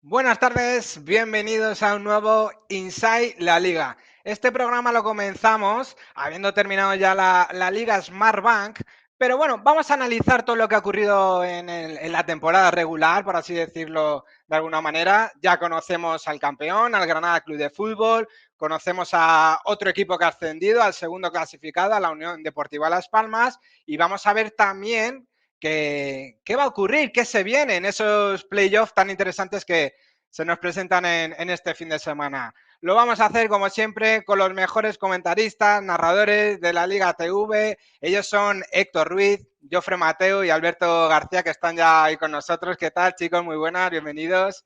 Buenas tardes, bienvenidos a un nuevo Inside la Liga. Este programa lo comenzamos habiendo terminado ya la Liga Smartbank, pero bueno, vamos a analizar todo lo que ha ocurrido en la temporada regular, por así decirlo de alguna manera. Ya conocemos al campeón, al Granada Club de Fútbol, conocemos a otro equipo que ha ascendido, al segundo clasificado, a la Unión Deportiva Las Palmas, y vamos a ver también qué va a ocurrir, qué se viene en esos playoffs tan interesantes que se nos presentan en este fin de semana. Lo vamos a hacer, como siempre, con los mejores comentaristas, narradores de la Liga TV. Ellos son Héctor Ruiz, Jofre Mateo y Alberto García, que están ya ahí con nosotros. ¿Qué tal, chicos? Muy buenas, bienvenidos.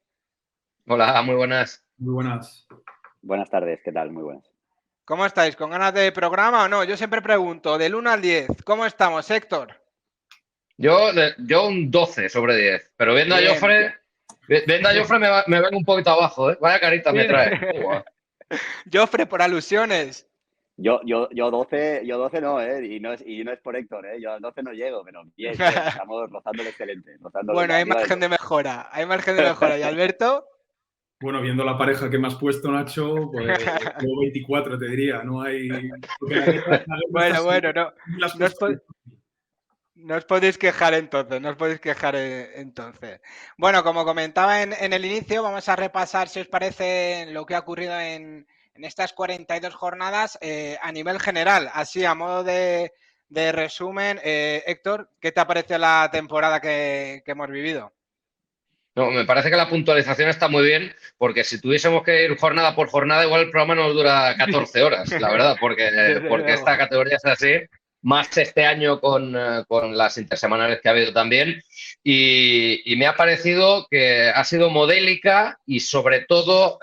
Hola, muy buenas. Muy buenas. Buenas tardes, ¿qué tal? Muy buenas. ¿Cómo estáis? ¿Con ganas de programa o no? Yo siempre pregunto, del 1 al 10, ¿cómo estamos, Héctor? Yo un 12 sobre 10, pero viendo a Bien. Jofre, me vengo un poquito abajo, ¿eh? Vaya carita me trae. Jofre, por alusiones. Yo 12 no, ¿eh? Y no es por Héctor, ¿eh? Yo al 12 no llego, pero bien, estamos rozando el excelente. Bueno, hay margen de mejora, hay margen de mejora. ¿Y Alberto? Bueno, viendo la pareja que me has puesto, Nacho, pues yo 24 te diría, no hay... Bueno, no os podéis quejar entonces, no os podéis quejar entonces. Bueno, como comentaba en el inicio, vamos a repasar, si os parece, lo que ha ocurrido en estas 42 jornadas a nivel general. Así, a modo de resumen, Héctor, ¿qué te parece la temporada que hemos vivido? No, me parece que la puntualización está muy bien, porque si tuviésemos que ir jornada por jornada, igual el programa nos dura 14 horas, la verdad, porque esta categoría es así, más este año con las intersemanales que ha habido también. Y me ha parecido que ha sido modélica y sobre todo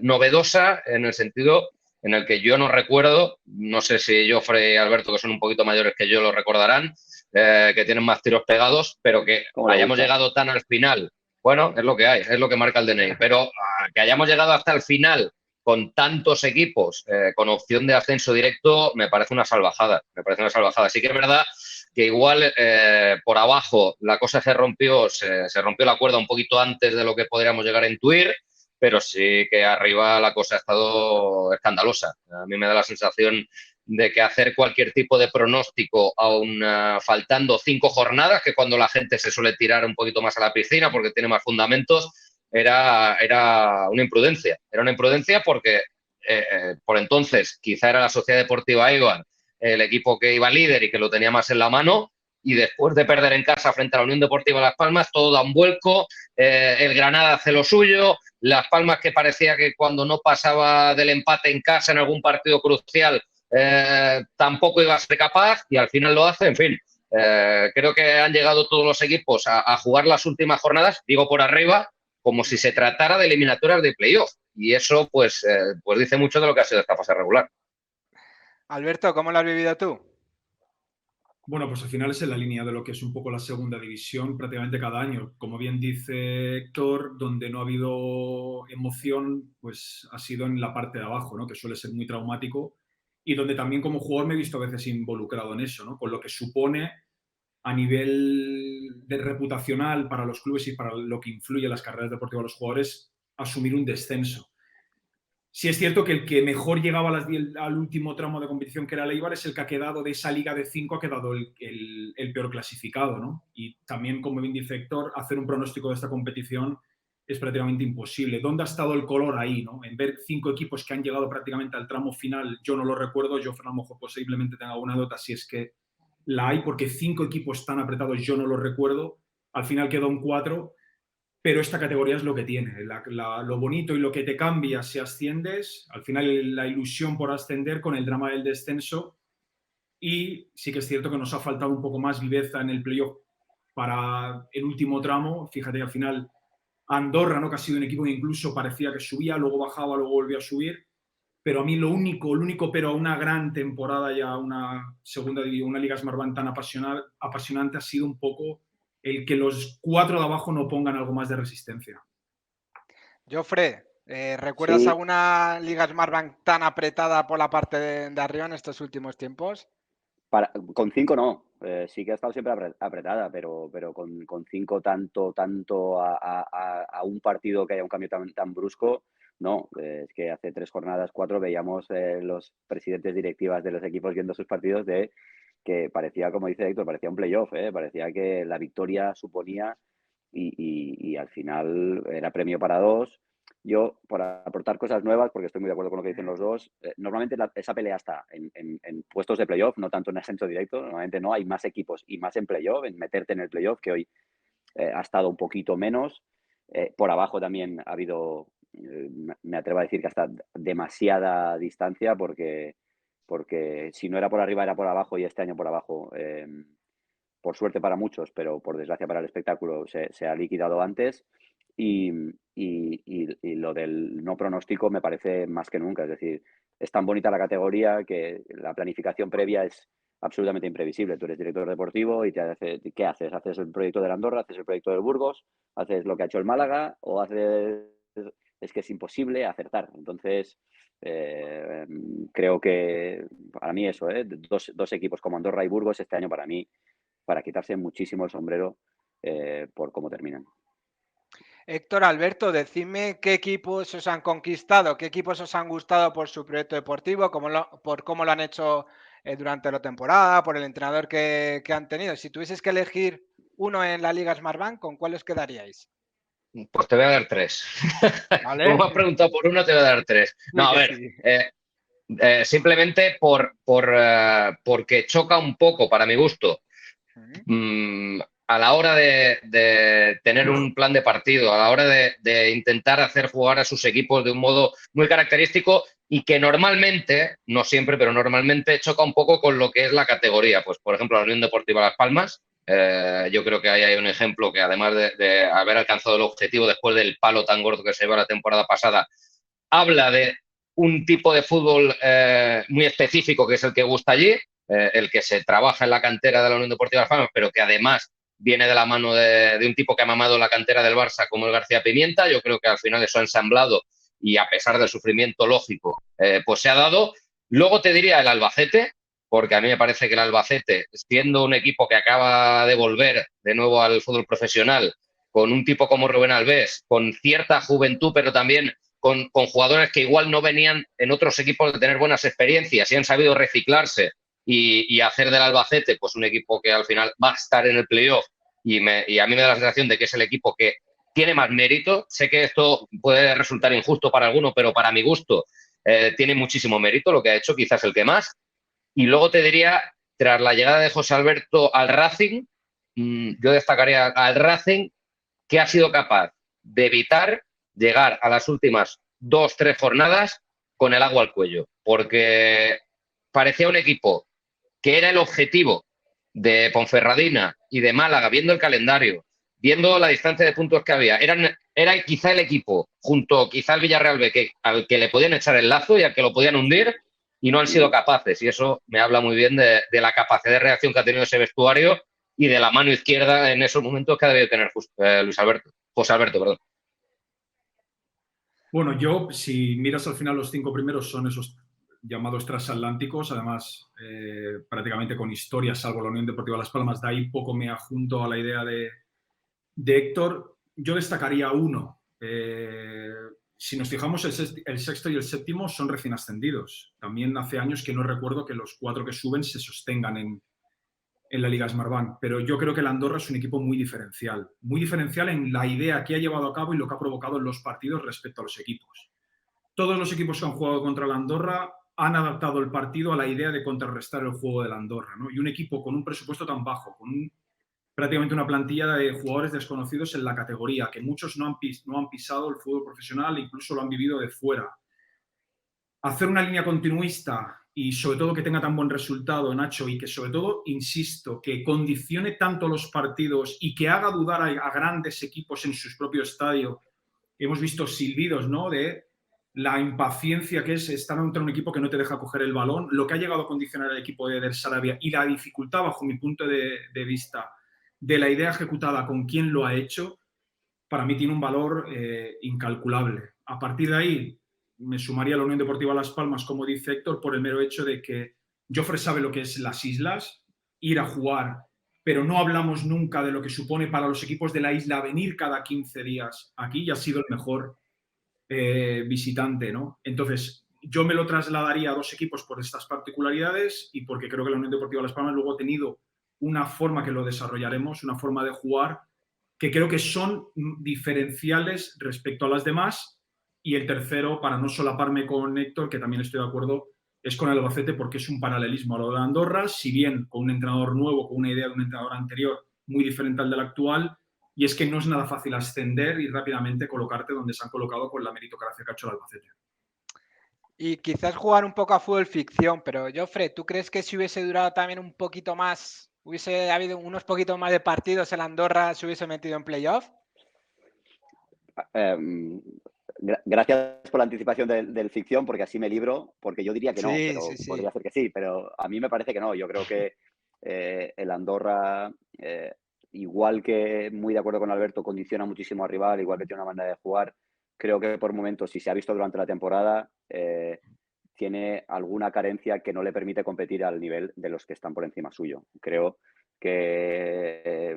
novedosa en el sentido en el que yo no recuerdo, no sé si Jofre y Alberto, que son un poquito mayores que yo, lo recordarán, que tienen más tiros pegados, pero que hayamos llegado tan al final. Bueno, es lo que hay, es lo que marca el DNI, pero que hayamos llegado hasta el final con tantos equipos con opción de ascenso directo me parece una salvajada, Sí que es verdad que igual por abajo la cosa se rompió la cuerda un poquito antes de lo que podríamos llegar a intuir, pero sí que arriba la cosa ha estado escandalosa. A mí me da la sensación de que hacer cualquier tipo de pronóstico aún faltando 5 jornadas, que cuando la gente se suele tirar un poquito más a la piscina porque tiene más fundamentos, era una imprudencia. Era una imprudencia porque por entonces quizá era la Sociedad Deportiva Eibar el equipo que iba líder y que lo tenía más en la mano, y después de perder en casa frente a la Unión Deportiva Las Palmas, todo da un vuelco, el Granada hace lo suyo, Las Palmas, que parecía que cuando no pasaba del empate en casa en algún partido crucial tampoco iba a ser capaz, y al final lo hace. En fin, creo que han llegado todos los equipos a jugar las últimas jornadas, digo por arriba, como si se tratara de eliminatorias de playoff, y eso pues dice mucho de lo que ha sido esta fase regular. Alberto, ¿cómo lo has vivido tú? Bueno, pues al final es en la línea de lo que es un poco la segunda división prácticamente cada año. Como bien dice Héctor, donde no ha habido emoción, pues ha sido en la parte de abajo, ¿no? Que suele ser muy traumático, y donde también como jugador me he visto a veces involucrado en eso, ¿no? Con lo que supone a nivel de reputacional para los clubes y para lo que influye en las carreras deportivas de los jugadores, asumir un descenso. Sí es cierto que el que mejor llegaba al último tramo de competición, que era el Eibar, es el que ha quedado de esa liga de 5, ha quedado el peor clasificado, ¿no? Y también, como bien dice Héctor, hacer un pronóstico de esta competición es prácticamente imposible. ¿Dónde ha estado el color ahí, no? En ver 5 equipos que han llegado prácticamente al tramo final, yo no lo recuerdo. Yo, a lo mejor, posiblemente tenga una nota si es que la hay, porque 5 equipos tan apretados yo no lo recuerdo. Al final quedó un 4, pero esta categoría es lo que tiene. Lo bonito y lo que te cambia si asciendes, al final la ilusión por ascender con el drama del descenso. Y sí que es cierto que nos ha faltado un poco más viveza en el playoff para el último tramo. Fíjate que al final Andorra, ¿no? Que ha sido un equipo que incluso parecía que subía, luego bajaba, luego volvía a subir. Pero a mí lo único, pero a una gran temporada y a una segunda división, una Liga Smartbank tan apasionante, ha sido un poco el que los 4 de abajo no pongan algo más de resistencia. Jofre, ¿recuerdas Sí, alguna Liga Smartbank tan apretada por la parte de arriba en estos últimos tiempos? con 5 no. sí que ha estado siempre apretada, pero con 5 tanto a un partido que haya un cambio tan brusco, no. Es que hace 3 jornadas, 4, veíamos los presidentes directivas de los equipos viendo sus partidos de que parecía, como dice Héctor, parecía un playoff, parecía que la victoria suponía y al final era premio para 2. Yo, por aportar cosas nuevas, porque estoy muy de acuerdo con lo que dicen los dos, normalmente esa pelea está en puestos de playoff, no tanto en ascenso directo. Normalmente no, hay más equipos y más en playoff, en meterte en el playoff, que hoy ha estado un poquito menos. Por abajo también ha habido, me atrevo a decir que hasta demasiada distancia, porque si no era por arriba era por abajo, y este año por abajo, por suerte para muchos, pero por desgracia para el espectáculo, se ha liquidado antes. Y lo del no pronóstico me parece más que nunca. Es decir, es tan bonita la categoría que la planificación previa es absolutamente imprevisible. Tú eres director deportivo y ¿qué haces? ¿Haces el proyecto del Andorra? ¿Haces el proyecto del Burgos? ¿Haces lo que ha hecho el Málaga? ¿O haces...? Es que es imposible acertar. Entonces, creo que para mí eso, dos equipos como Andorra y Burgos este año, para mí, para quitarse muchísimo el sombrero por cómo terminan. Héctor, Alberto, decidme qué equipos os han conquistado, qué equipos os han gustado por su proyecto deportivo, por cómo lo han hecho durante la temporada, por el entrenador que han tenido. Si tuvieses que elegir uno en la Liga Smartbank, ¿con cuál os quedaríais? Pues te voy a dar 3. ¿Vale? Como me has preguntado por uno, te voy a dar 3. No, a ver, Sí. simplemente porque choca un poco, para mi gusto, a la hora de tener un plan de partido, a la hora de intentar hacer jugar a sus equipos de un modo muy característico y que normalmente, no siempre, pero normalmente choca un poco con lo que es la categoría. Pues, por ejemplo, la Unión Deportiva Las Palmas, yo creo que ahí hay un ejemplo que, además de haber alcanzado el objetivo después del palo tan gordo que se llevó la temporada pasada, habla de un tipo de fútbol muy específico, que es el que gusta allí, el que se trabaja en la cantera de la Unión Deportiva Las Palmas, pero que además viene de la mano de un tipo que ha mamado la cantera del Barça, como el García Pimienta. Yo creo que al final eso ha ensamblado y, a pesar del sufrimiento lógico, pues se ha dado. Luego te diría el Albacete, porque a mí me parece que el Albacete, siendo un equipo que acaba de volver de nuevo al fútbol profesional, con un tipo como Rubén Alves, con cierta juventud, pero también con jugadores que igual no venían en otros equipos de tener buenas experiencias y han sabido reciclarse y hacer del Albacete pues un equipo que al final va a estar en el playoff, y a mí me da la sensación de que es el equipo que tiene más mérito. Sé que esto puede resultar injusto para alguno, pero para mi gusto tiene muchísimo mérito lo que ha hecho, quizás el que más. Y luego te diría, tras la llegada de José Alberto al Racing, yo destacaría al Racing, que ha sido capaz de evitar llegar a las últimas 2-3 jornadas con el agua al cuello, porque parecía un equipo que era el objetivo de Ponferradina y de Málaga, viendo el calendario, viendo la distancia de puntos que había. Era quizá el equipo, junto quizá al Villarreal B, al que le podían echar el lazo y al que lo podían hundir, y no han sido capaces. Y eso me habla muy bien de la capacidad de reacción que ha tenido ese vestuario y de la mano izquierda en esos momentos que ha debido tener José Alberto, perdón. Bueno, si miras al final, los 5 primeros son esos llamados transatlánticos, además prácticamente con historia, salvo la Unión Deportiva Las Palmas. De ahí poco me adjunto a la idea de Héctor. Yo destacaría uno. Si nos fijamos, el sexto y el séptimo son recién ascendidos. También hace años que no recuerdo que los 4 que suben se sostengan en la Liga Smartbank, pero yo creo que el Andorra es un equipo muy diferencial en la idea que ha llevado a cabo y lo que ha provocado en los partidos respecto a los equipos. Todos los equipos que han jugado contra el Andorra han adaptado el partido a la idea de contrarrestar el juego del Andorra, ¿no? Y un equipo con un presupuesto tan bajo, con prácticamente una plantilla de jugadores desconocidos en la categoría, que muchos no han pisado el fútbol profesional, incluso lo han vivido de fuera. Hacer una línea continuista y sobre todo que tenga tan buen resultado, Nacho, y que sobre todo, insisto, que condicione tanto los partidos y que haga dudar a grandes equipos en sus propios estadios. Hemos visto silbidos, ¿no?, de la impaciencia que es estar ante un equipo que no te deja coger el balón, lo que ha llegado a condicionar al equipo de Eder Sarabia y la dificultad, bajo mi punto de vista, de la idea ejecutada con quien lo ha hecho, para mí tiene un valor incalculable. A partir de ahí, me sumaría a la Unión Deportiva Las Palmas, como dice Héctor, por el mero hecho de que Jofre sabe lo que es las islas, ir a jugar, pero no hablamos nunca de lo que supone para los equipos de la isla venir cada 15 días aquí y ha sido el mejor visitante, ¿no? Entonces, yo me lo trasladaría a dos equipos por estas particularidades y porque creo que la Unión Deportiva Las Palmas luego ha tenido una forma que lo desarrollaremos, una forma de jugar que creo que son diferenciales respecto a las demás. Y el tercero, para no solaparme con Héctor, que también estoy de acuerdo, es con el Albacete porque es un paralelismo a lo de Andorra, si bien con un entrenador nuevo, con una idea de un entrenador anterior muy diferente al del actual, y es que no es nada fácil ascender y rápidamente colocarte donde se han colocado con la meritocracia que ha hecho el Albacete. Y quizás jugar un poco a fútbol ficción, pero Jofre, ¿tú crees que si hubiese durado también un poquito más, hubiese habido unos poquitos más de partidos, el Andorra se hubiese metido en playoff? Gracias por la anticipación del ficción, porque así me libro, porque yo diría que no, pero sí. podría ser que sí, pero a mí me parece que no. Yo creo que el Andorra, igual que muy de acuerdo con Alberto, condiciona muchísimo al rival, igual que tiene una manera de jugar. Creo que por momentos, si se ha visto durante la temporada, tiene alguna carencia que no le permite competir al nivel de los que están por encima suyo. Creo que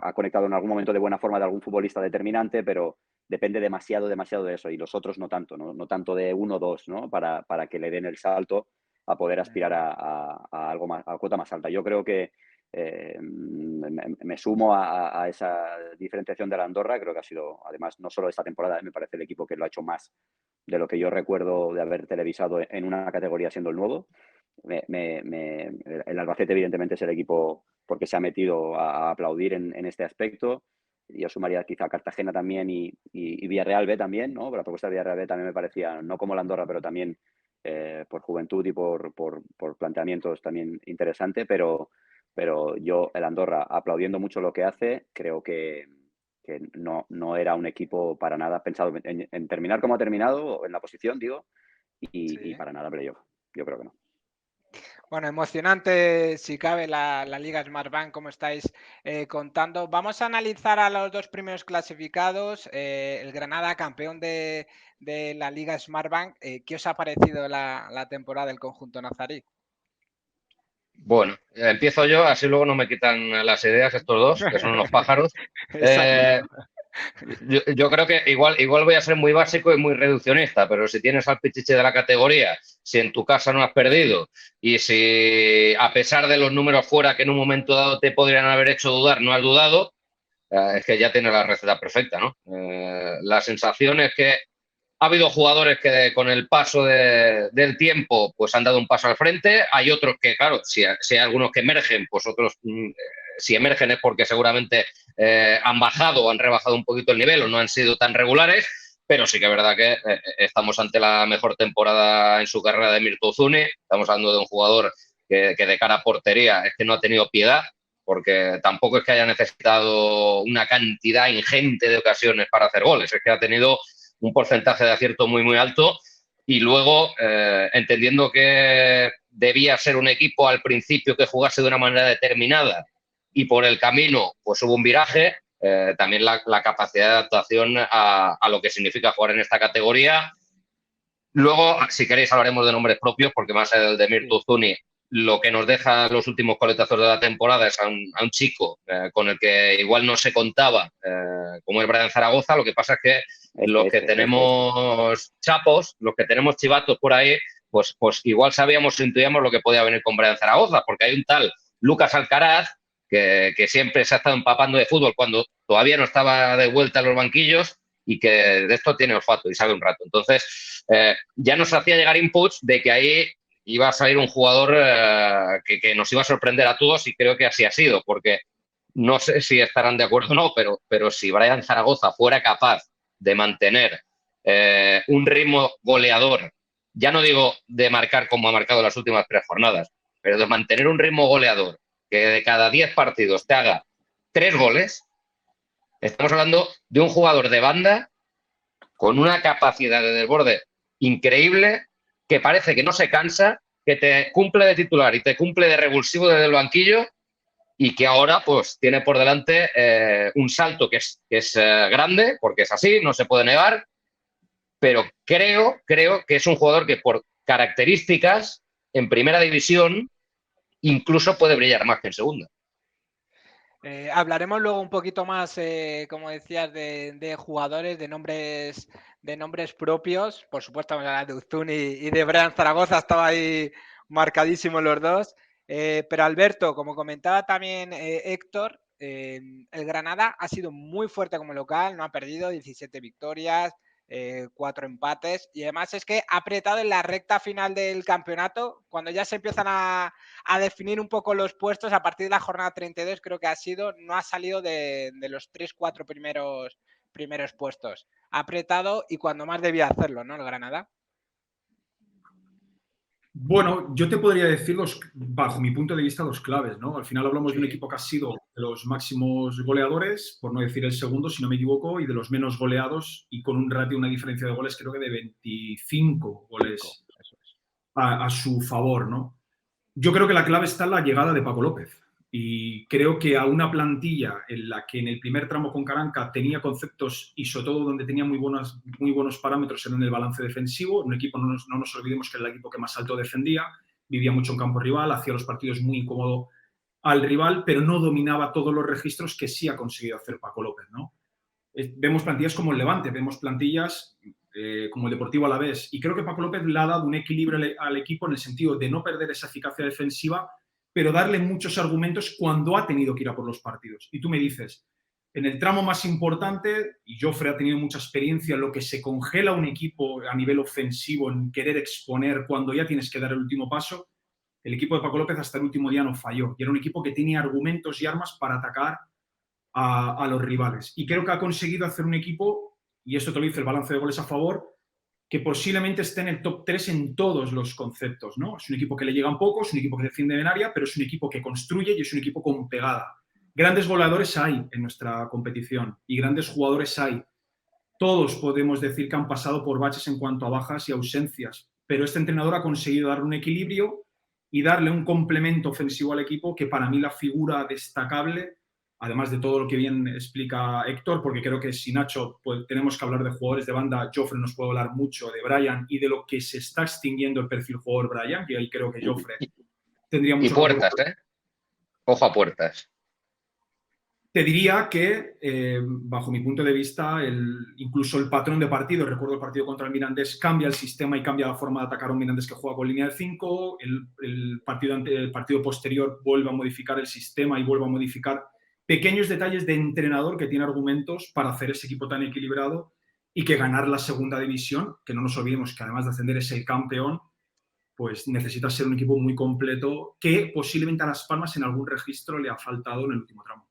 ha conectado en algún momento de buena forma de algún futbolista determinante, pero depende demasiado de eso, y los otros no tanto, no tanto de 1 o 2, ¿no? Para que le den el salto a poder aspirar a algo más, a cuota más alta. Yo creo que me sumo a esa diferenciación de la Andorra. Creo que ha sido, además, no solo esta temporada, me parece el equipo que lo ha hecho más de lo que yo recuerdo de haber televisado en una categoría siendo el nuevo. El Albacete, evidentemente, es el equipo porque se ha metido a aplaudir en este aspecto. Yo sumaría quizá Cartagena también y Villarreal B también, ¿no? La propuesta de Villarreal B también me parecía, no como la Andorra, pero también por juventud y por planteamientos también interesante, pero yo, el Andorra, aplaudiendo mucho lo que hace, creo que no era un equipo para nada pensado en terminar como ha terminado, en la posición, digo, y para nada playoff. Yo creo que no. Bueno, emocionante, si cabe, la Liga Smartbank, como estáis contando. Vamos a analizar a los dos primeros clasificados. El Granada, campeón de la Liga Smartbank. ¿Qué os ha parecido la temporada del conjunto nazarí? Bueno, empiezo yo, así luego no me quitan las ideas estos dos, que son unos pájaros. Yo creo que igual voy a ser muy básico y muy reduccionista, pero si tienes al pichiche de la categoría, si en tu casa no has perdido y si a pesar de los números fuera que en un momento dado te podrían haber hecho dudar, no has dudado, es que ya tienes la receta perfecta, ¿no? La sensación es que ha habido jugadores que con el paso del tiempo pues han dado un paso al frente. Hay otros que, claro, si hay algunos que emergen, pues otros, si emergen es porque seguramente han bajado o han rebajado un poquito el nivel o no han sido tan regulares. Pero sí que es verdad que estamos ante la mejor temporada en su carrera de Mirto Uzuni. Estamos hablando de un jugador que de cara a portería es que no ha tenido piedad, porque tampoco es que haya necesitado una cantidad ingente de ocasiones para hacer goles. Es que ha tenido un porcentaje de acierto muy, muy alto, y luego, entendiendo que debía ser un equipo al principio que jugase de una manera determinada y por el camino pues hubo un viraje, también la capacidad de adaptación a lo que significa jugar en esta categoría. Luego, si queréis, hablaremos de nombres propios, porque más allá del de Mirto Uzuni, lo que nos deja los últimos coletazos de la temporada es a un chico con el que igual no se contaba, como es Brian Zaragoza. Lo que pasa es que los que tenemos chapos, los que tenemos chivatos por ahí, pues igual sabíamos o intuíamos lo que podía venir con Brian Zaragoza, porque hay un tal Lucas Alcaraz que siempre se ha estado empapando de fútbol cuando todavía no estaba de vuelta en los banquillos y que de esto tiene olfato y sabe un rato. Entonces, ya nos hacía llegar inputs de que ahí iba a salir un jugador que nos iba a sorprender a todos, y creo que así ha sido, porque no sé si estarán de acuerdo o no, pero si Brian Zaragoza fuera capaz de mantener un ritmo goleador, ya no digo de marcar como ha marcado las últimas 3 jornadas, pero de mantener un ritmo goleador que de cada 10 partidos te haga 3 goles, estamos hablando de un jugador de banda con una capacidad de desborde increíble, que parece que no se cansa, que te cumple de titular y te cumple de revulsivo desde el banquillo, y que ahora pues tiene por delante un salto que es grande, porque es así, no se puede negar, pero creo que es un jugador que por características en primera división incluso puede brillar más que en segunda. Hablaremos luego un poquito más, como decías, de jugadores, de nombres propios. Por supuesto, vamos a hablar de Uzun y de Brian Zaragoza, estaba ahí marcadísimos los dos. Pero Alberto, como comentaba también Héctor, el Granada ha sido muy fuerte como local, no ha perdido, 17 victorias, 4 empates, y además es que ha apretado en la recta final del campeonato, cuando ya se empiezan a definir un poco los puestos a partir de la jornada 32, creo que no ha salido de los 3-4 primeros puestos. Ha apretado y cuando más debía hacerlo, ¿no? El Granada. Bueno, yo te podría decir, bajo mi punto de vista, los claves, ¿no? Al final hablamos de un equipo que ha sido de los máximos goleadores, por no decir el segundo, si no me equivoco, y de los menos goleados, y con un ratio, una diferencia de goles, creo que de 25 goles a su favor, ¿no? Yo creo que la clave está en la llegada de Paco López. Y creo que a una plantilla en la que en el primer tramo con Caranca tenía conceptos y sobre todo donde tenía muy buenos parámetros en el balance defensivo, un equipo, no nos olvidemos que era el equipo que más alto defendía, vivía mucho en campo rival, hacía los partidos muy incómodo al rival, pero no dominaba todos los registros que sí ha conseguido hacer Paco López, ¿no? Vemos plantillas como el Levante, vemos plantillas como el Deportivo Alavés, y creo que Paco López le ha dado un equilibrio al equipo en el sentido de no perder esa eficacia defensiva, pero darle muchos argumentos cuando ha tenido que ir a por los partidos. Y tú me dices, en el tramo más importante, y Jofre ha tenido mucha experiencia en lo que se congela un equipo a nivel ofensivo, en querer exponer cuando ya tienes que dar el último paso, el equipo de Paco López hasta el último día no falló. Y era un equipo que tenía argumentos y armas para atacar a los rivales. Y creo que ha conseguido hacer un equipo, y esto te lo dice el balance de goles a favor, que posiblemente esté en el top 3 en todos los conceptos, ¿no? Es un equipo que le llegan poco, es un equipo que defiende en área, pero es un equipo que construye y es un equipo con pegada. Grandes goleadores hay en nuestra competición y grandes jugadores hay. Todos podemos decir que han pasado por baches en cuanto a bajas y ausencias, pero este entrenador ha conseguido darle un equilibrio y darle un complemento ofensivo al equipo que para mí la figura destacable, además de todo lo que bien explica Héctor, porque creo que si Nacho, pues tenemos que hablar de jugadores de banda, Jofre nos puede hablar mucho de Brian y de lo que se está extinguiendo el perfil jugador Brian, que ahí creo que Jofre tendría mucho y Puertas, ojo a Puertas. Te diría que, bajo mi punto de vista, incluso el patrón de partido, recuerdo el partido contra el Mirandés, cambia el sistema y cambia la forma de atacar a un Mirandés que juega con línea de 5, el partido posterior vuelve a modificar el sistema y vuelve a modificar pequeños detalles de entrenador que tiene argumentos para hacer ese equipo tan equilibrado y que ganar la segunda división, que no nos olvidemos que además de ascender es el campeón, pues necesita ser un equipo muy completo que posiblemente a Las Palmas en algún registro le ha faltado en el último tramo.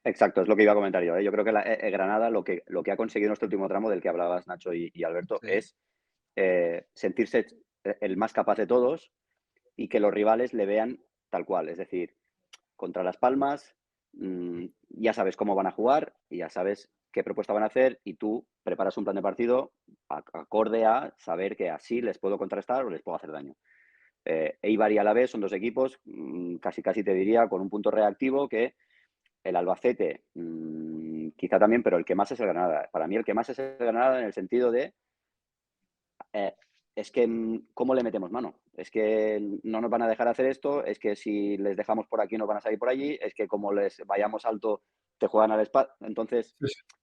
Exacto, es lo que iba a comentar yo. Yo creo que Granada lo que ha conseguido en este último tramo del que hablabas Nacho y Alberto es sentirse el más capaz de todos y que los rivales le vean tal cual. Es decir, contra Las Palmas ya sabes cómo van a jugar y ya sabes qué propuesta van a hacer y tú preparas un plan de partido acorde a saber que así les puedo contrastar o les puedo hacer daño. Eibar y Alavés son dos equipos, casi te diría, con un punto reactivo que el Albacete quizá también, pero el que más es el Granada. Para mí el que más es el Granada en el sentido de es que ¿cómo le metemos mano? Es que no nos van a dejar hacer esto, es que si les dejamos por aquí no van a salir por allí, es que como les vayamos alto te juegan al espacio. Entonces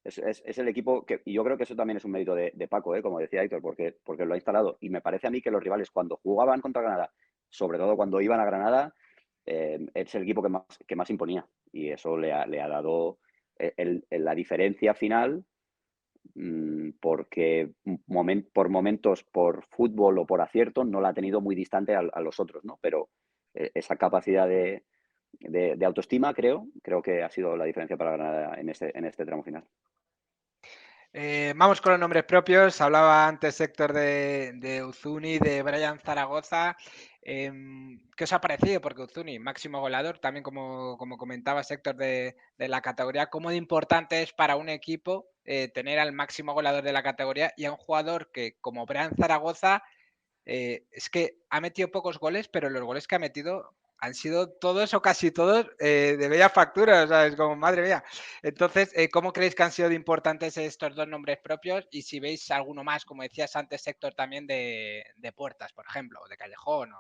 es el equipo que, y yo creo que eso también es un mérito de Paco, como decía Héctor, porque lo ha instalado. Y me parece a mí que los rivales cuando jugaban contra Granada, sobre todo cuando iban a Granada, es el equipo que más imponía y eso le ha dado la diferencia final porque por momentos, por fútbol o por acierto, no la ha tenido muy distante a los otros, ¿no? Pero esa capacidad de autoestima creo que ha sido la diferencia para Granada en este tramo final. Vamos con los nombres propios. Hablaba antes Héctor de Uzuni, de Brian Zaragoza. ¿Qué os ha parecido? Porque Uzuni, máximo goleador, también como comentaba Héctor de la categoría, ¿cómo de importante es para un equipo tener al máximo goleador de la categoría y a un jugador que, como Brian Zaragoza, es que ha metido pocos goles, pero los goles que ha metido han sido todos o casi todos de bella factura, o sea, es como, madre mía. Entonces, ¿cómo creéis que han sido de importantes estos dos nombres propios? Y si veis alguno más, como decías antes, Héctor, también de Puertas, por ejemplo, o de Callejón.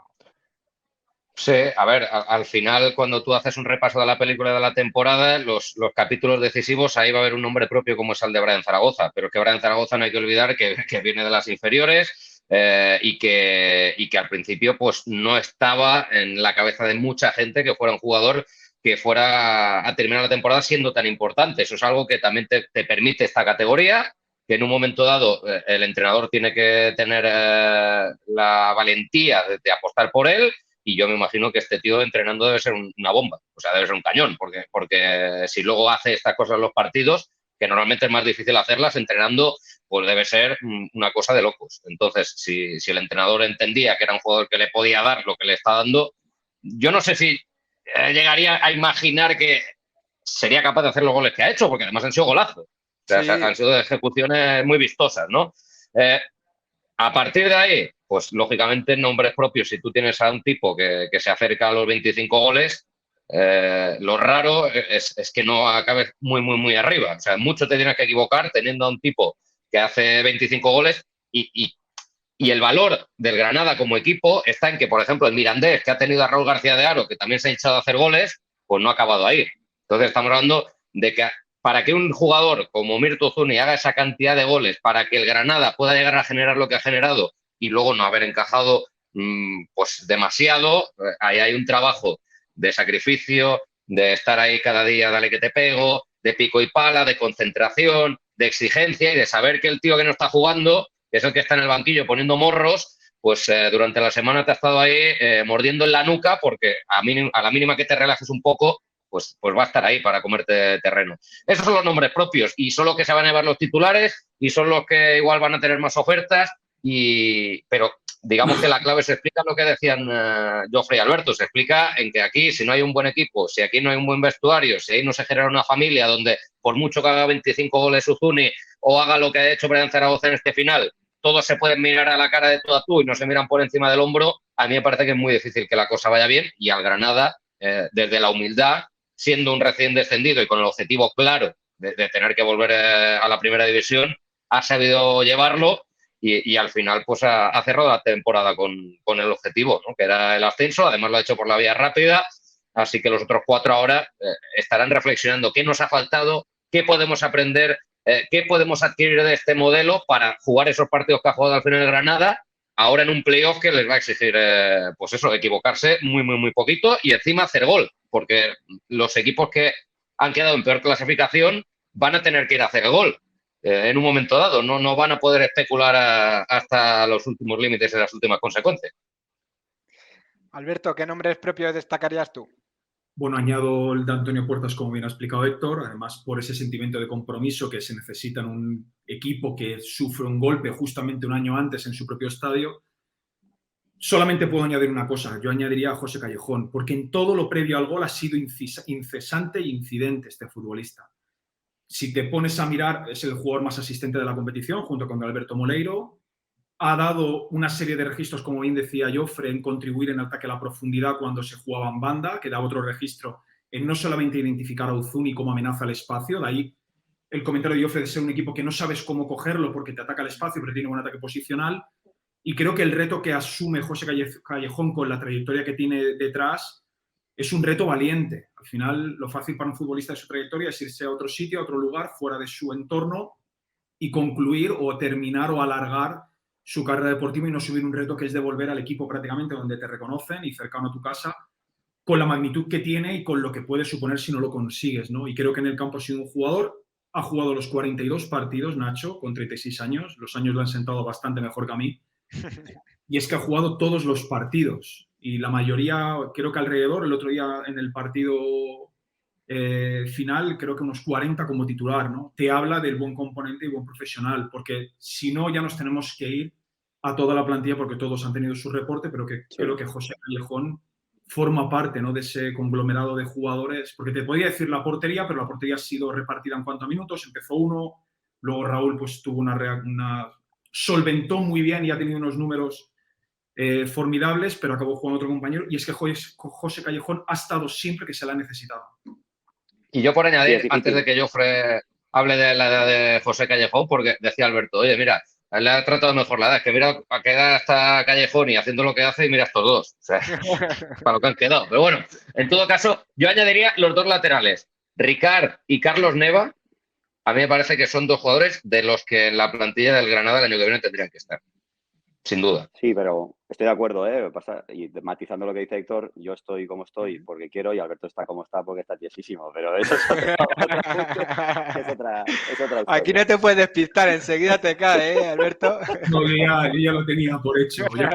Sí, a ver, al final cuando tú haces un repaso de la película de la temporada, los capítulos decisivos, ahí va a haber un nombre propio como es el de Brian Zaragoza, pero es que Brian Zaragoza no hay que olvidar que viene de las inferiores y que al principio pues no estaba en la cabeza de mucha gente que fuera un jugador que fuera a terminar la temporada siendo tan importante. Eso es algo que también te permite esta categoría, que en un momento dado el entrenador tiene que tener la valentía de apostar por él. Y yo me imagino que este tío entrenando debe ser una bomba, o sea, debe ser un cañón, porque si luego hace estas cosas en los partidos, que normalmente es más difícil hacerlas, entrenando, pues debe ser una cosa de locos. Entonces, si el entrenador entendía que era un jugador que le podía dar lo que le está dando, yo no sé si llegaría a imaginar que sería capaz de hacer los goles que ha hecho, porque además han sido golazos. O sea, Sí. han sido ejecuciones muy vistosas, ¿no? A partir de ahí, pues lógicamente nombres propios, si tú tienes a un tipo que se acerca a los 25 goles, lo raro es que no acabes muy arriba. O sea, mucho te tienes que equivocar teniendo a un tipo que hace 25 goles y el valor del Granada como equipo está en que, por ejemplo, el Mirandés, que ha tenido a Raúl García de Haro, que también se ha hinchado a hacer goles, pues no ha acabado ahí. Entonces estamos hablando de que para que un jugador como Mirto Zuni haga esa cantidad de goles, para que el Granada pueda llegar a generar lo que ha generado y luego no haber encajado pues demasiado, ahí hay un trabajo de sacrificio, de estar ahí cada día, dale que te pego, de pico y pala, de concentración, de exigencia y de saber que el tío que no está jugando es el que está en el banquillo poniendo morros, pues durante la semana te ha estado ahí mordiendo en la nuca porque a la mínima que te relajes un poco, pues va a estar ahí para comerte terreno. Esos son los nombres propios y son los que se van a llevar los titulares y son los que igual van a tener más ofertas, pero digamos que la clave se explica en lo que decían Jofre y Alberto, se explica en que aquí si no hay un buen equipo, si aquí no hay un buen vestuario, si ahí no se genera una familia donde por mucho que haga 25 goles Uzuni o haga lo que ha hecho Brian Zaragoza en este final, todos se pueden mirar a la cara de tú a tú y no se miran por encima del hombro, a mí me parece que es muy difícil que la cosa vaya bien y al Granada, desde la humildad, siendo un recién descendido y con el objetivo claro de tener que volver a la primera división, ha sabido llevarlo y al final pues ha cerrado la temporada con el objetivo, ¿no? Que era el ascenso, además lo ha hecho por la vía rápida, así que los otros 4 ahora estarán reflexionando qué nos ha faltado, qué podemos aprender, qué podemos adquirir de este modelo para jugar esos partidos que ha jugado al final de Granada, ahora en un playoff que les va a exigir, pues eso, equivocarse muy poquito y encima hacer gol, porque los equipos que han quedado en peor clasificación van a tener que ir a hacer gol en un momento dado, no van a poder especular hasta los últimos límites y las últimas consecuencias. Alberto, ¿qué nombres propios destacarías tú? Bueno, añado el de Antonio Puertas, como bien ha explicado Héctor, además por ese sentimiento de compromiso que se necesita en un equipo que sufre un golpe justamente un año antes en su propio estadio. Solamente puedo añadir una cosa, yo añadiría a José Callejón, porque en todo lo previo al gol ha sido incesante e incidente este futbolista. Si te pones a mirar, es el jugador más asistente de la competición, junto con Alberto Moleiro. Ha dado una serie de registros, como bien decía Jofre, en contribuir en ataque a la profundidad cuando se jugaba en banda, que da otro registro en no solamente identificar a Uzuni como amenaza al espacio, de ahí el comentario de Jofre de ser un equipo que no sabes cómo cogerlo porque te ataca al espacio, pero tiene un ataque posicional. Y creo que el reto que asume José Callejón con la trayectoria que tiene detrás es un reto valiente. Al final, lo fácil para un futbolista de su trayectoria es irse a otro sitio, a otro lugar, fuera de su entorno y concluir o terminar o alargar su carrera deportiva y no subir un reto que es de volver al equipo prácticamente donde te reconocen y cercano a tu casa, con la magnitud que tiene y con lo que puede suponer si no lo consigues, ¿no? Y creo que en el campo ha sido un jugador, ha jugado los 42 partidos, Nacho, con 36 años, los años lo han sentado bastante mejor que a mí, y es que ha jugado todos los partidos, y la mayoría, creo que alrededor, el otro día en el partido final, creo que unos 40 como titular, ¿no? Te habla del buen componente y buen profesional, porque si no ya nos tenemos que ir a toda la plantilla porque todos han tenido su reporte, pero que sí. Creo que José Callejón forma parte, ¿no?, de ese conglomerado de jugadores, porque te podría decir la portería, pero la portería ha sido repartida en cuanto a minutos, empezó uno, luego Raúl pues tuvo solventó muy bien y ha tenido unos números formidables, pero acabó jugando otro compañero, y es que José Callejón ha estado siempre que se la ha necesitado. Y yo por añadir, antes de que Jofre hable de la edad de José Callejón, porque decía Alberto, oye, mira, A él le ha tratado mejor la edad. Es que mira, a quedar hasta Callejón y haciendo lo que hace y mira estos dos. O sea, para lo que han quedado. Pero bueno, en todo caso, yo añadiría los dos laterales. Ricard y Carlos Neva, a mí me parece que son dos jugadores de los que en la plantilla del Granada el año que viene tendrían que estar. Sin duda. Sí, pero estoy de acuerdo, ¿eh? Y matizando lo que dice Héctor, yo estoy como estoy porque quiero y Alberto está como está porque está tiesísimo, pero eso es otra historia. Aquí no te puedes despistar, enseguida te cae, Alberto. No, yo ya lo tenía por hecho. Ya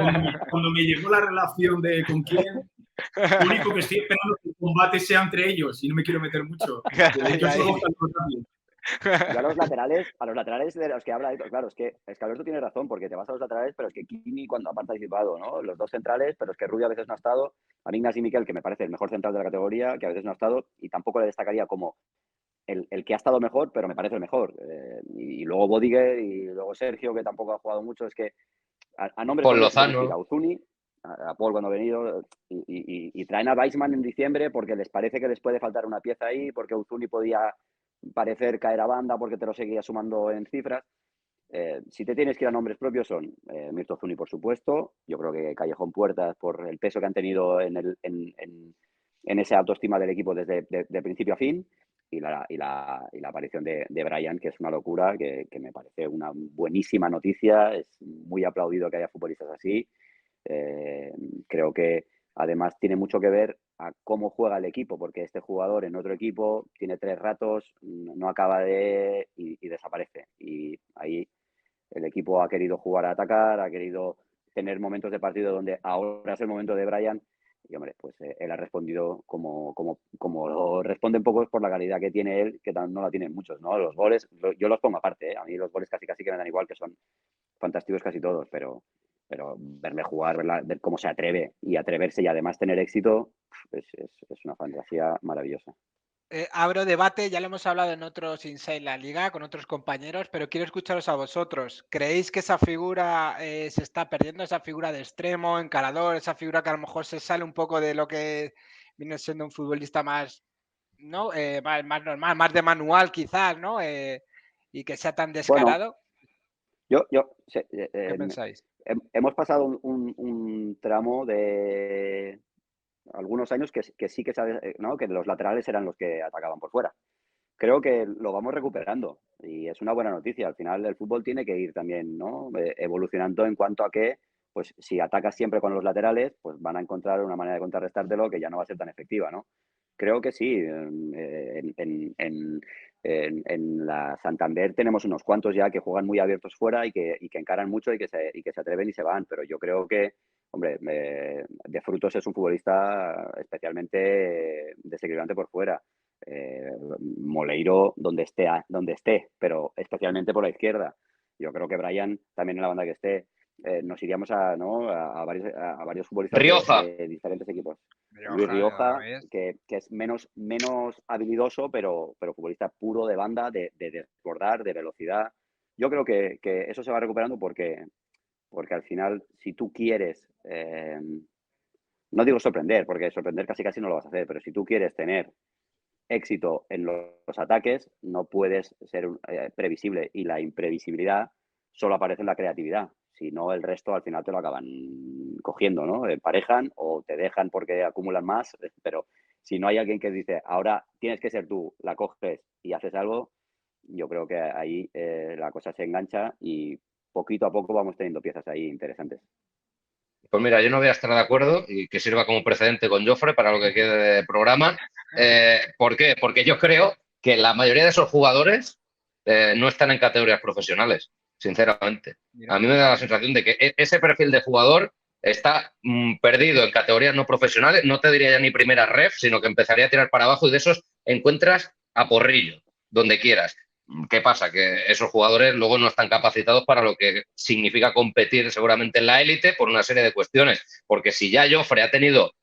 cuando me llegó la relación de con quién, lo único que estoy esperando es que el combate sea entre ellos y no me quiero meter mucho. Yo solo calculo también. Yo a los laterales de los que habla Héctor, claro, es que Alberto tiene razón, porque te vas a los laterales, pero es que Kini cuando ha participado, ¿no? Los dos centrales, pero es que Rubio a veces no ha estado, a Ignas y Miquel, que me parece el mejor central de la categoría, que a veces no ha estado, y tampoco le destacaría como el que ha estado mejor, pero me parece el mejor. Y luego Bodiger y luego Sergio, que tampoco ha jugado mucho, es que a nombres Paul Lozano. a Uzuni, a Paul cuando ha venido, y traen a Weissman en diciembre porque les parece que les puede faltar una pieza ahí, porque Uzuni podía parecer caer a banda porque te lo seguía sumando en cifras. Si te tienes que ir a nombres propios son Mirto Zuni, por supuesto. Yo creo que Callejón Puertas, por el peso que han tenido en esa autoestima del equipo desde de principio a fin, y la aparición de Brian, que es una locura, que me parece una buenísima noticia. Es muy aplaudido que haya futbolistas así. Creo que además tiene mucho que ver a cómo juega el equipo, porque este jugador en otro equipo tiene 3 ratos, no acaba y desaparece. Y ahí el equipo ha querido jugar a atacar, ha querido tener momentos de partido donde ahora es el momento de Brian. Y hombre, pues él ha respondido como lo responden pocos por la calidad que tiene él, que no la tienen muchos, ¿no? Los goles, yo los pongo aparte, ¿eh? A mí los goles casi que me dan igual, que son fantásticos casi todos, pero verle jugar, ver cómo se atreve y atreverse y además tener éxito es una fantasía maravillosa. Abro debate, ya lo hemos hablado en otros Inside la Liga con otros compañeros, pero quiero escucharos a vosotros. ¿Creéis que esa figura se está perdiendo, esa figura de extremo, encarador, esa figura que a lo mejor se sale un poco de lo que viene siendo un futbolista más, ¿no? Más normal, más de manual quizás, ¿no? Y que sea tan descarado? Bueno, ¿qué pensáis? Hemos pasado un tramo de algunos años que sí que sabe, ¿no? Que los laterales eran los que atacaban por fuera. Creo que lo vamos recuperando y es una buena noticia. Al final el fútbol tiene que ir también, ¿no? Evolucionando en cuanto a que, pues si atacas siempre con los laterales, pues van a encontrar una manera de contrarrestártelo que ya no va a ser tan efectiva, ¿no? Creo que sí. En la Santander tenemos unos cuantos ya que juegan muy abiertos fuera y que encaran mucho y que se atreven y se van, pero yo creo que, hombre, De Frutos es un futbolista especialmente desequilibrante por fuera. Moleiro donde esté, pero especialmente por la izquierda. Yo creo que Brian también en la banda que esté. Nos iríamos a varios futbolistas de diferentes equipos. Luis Rioja, que es menos habilidoso, pero futbolista puro de banda, de desbordar, de velocidad. Yo creo que eso se va recuperando porque al final, si tú quieres, no digo sorprender, porque sorprender casi no lo vas a hacer, pero si tú quieres tener éxito en los ataques, no puedes ser previsible, y la imprevisibilidad solo aparece en la creatividad. Si no, el resto al final te lo acaban cogiendo, ¿no? Emparejan o te dejan porque acumulan más, pero si no hay alguien que dice, ahora tienes que ser tú, la coges y haces algo, yo creo que ahí la cosa se engancha y poquito a poco vamos teniendo piezas ahí interesantes. Pues mira, yo no voy a estar de acuerdo y que sirva como precedente con Jofre para lo que quede de programa. ¿Por qué? Porque yo creo que la mayoría de esos jugadores no están en categorías profesionales, sinceramente. A mí me da la sensación de que ese perfil de jugador está perdido en categorías no profesionales. No te diría ya ni primera ref, sino que empezaría a tirar para abajo y de esos encuentras a porrillo, donde quieras. ¿Qué pasa? Que esos jugadores luego no están capacitados para lo que significa competir seguramente en la élite por una serie de cuestiones. Porque si ya Jofre ha tenido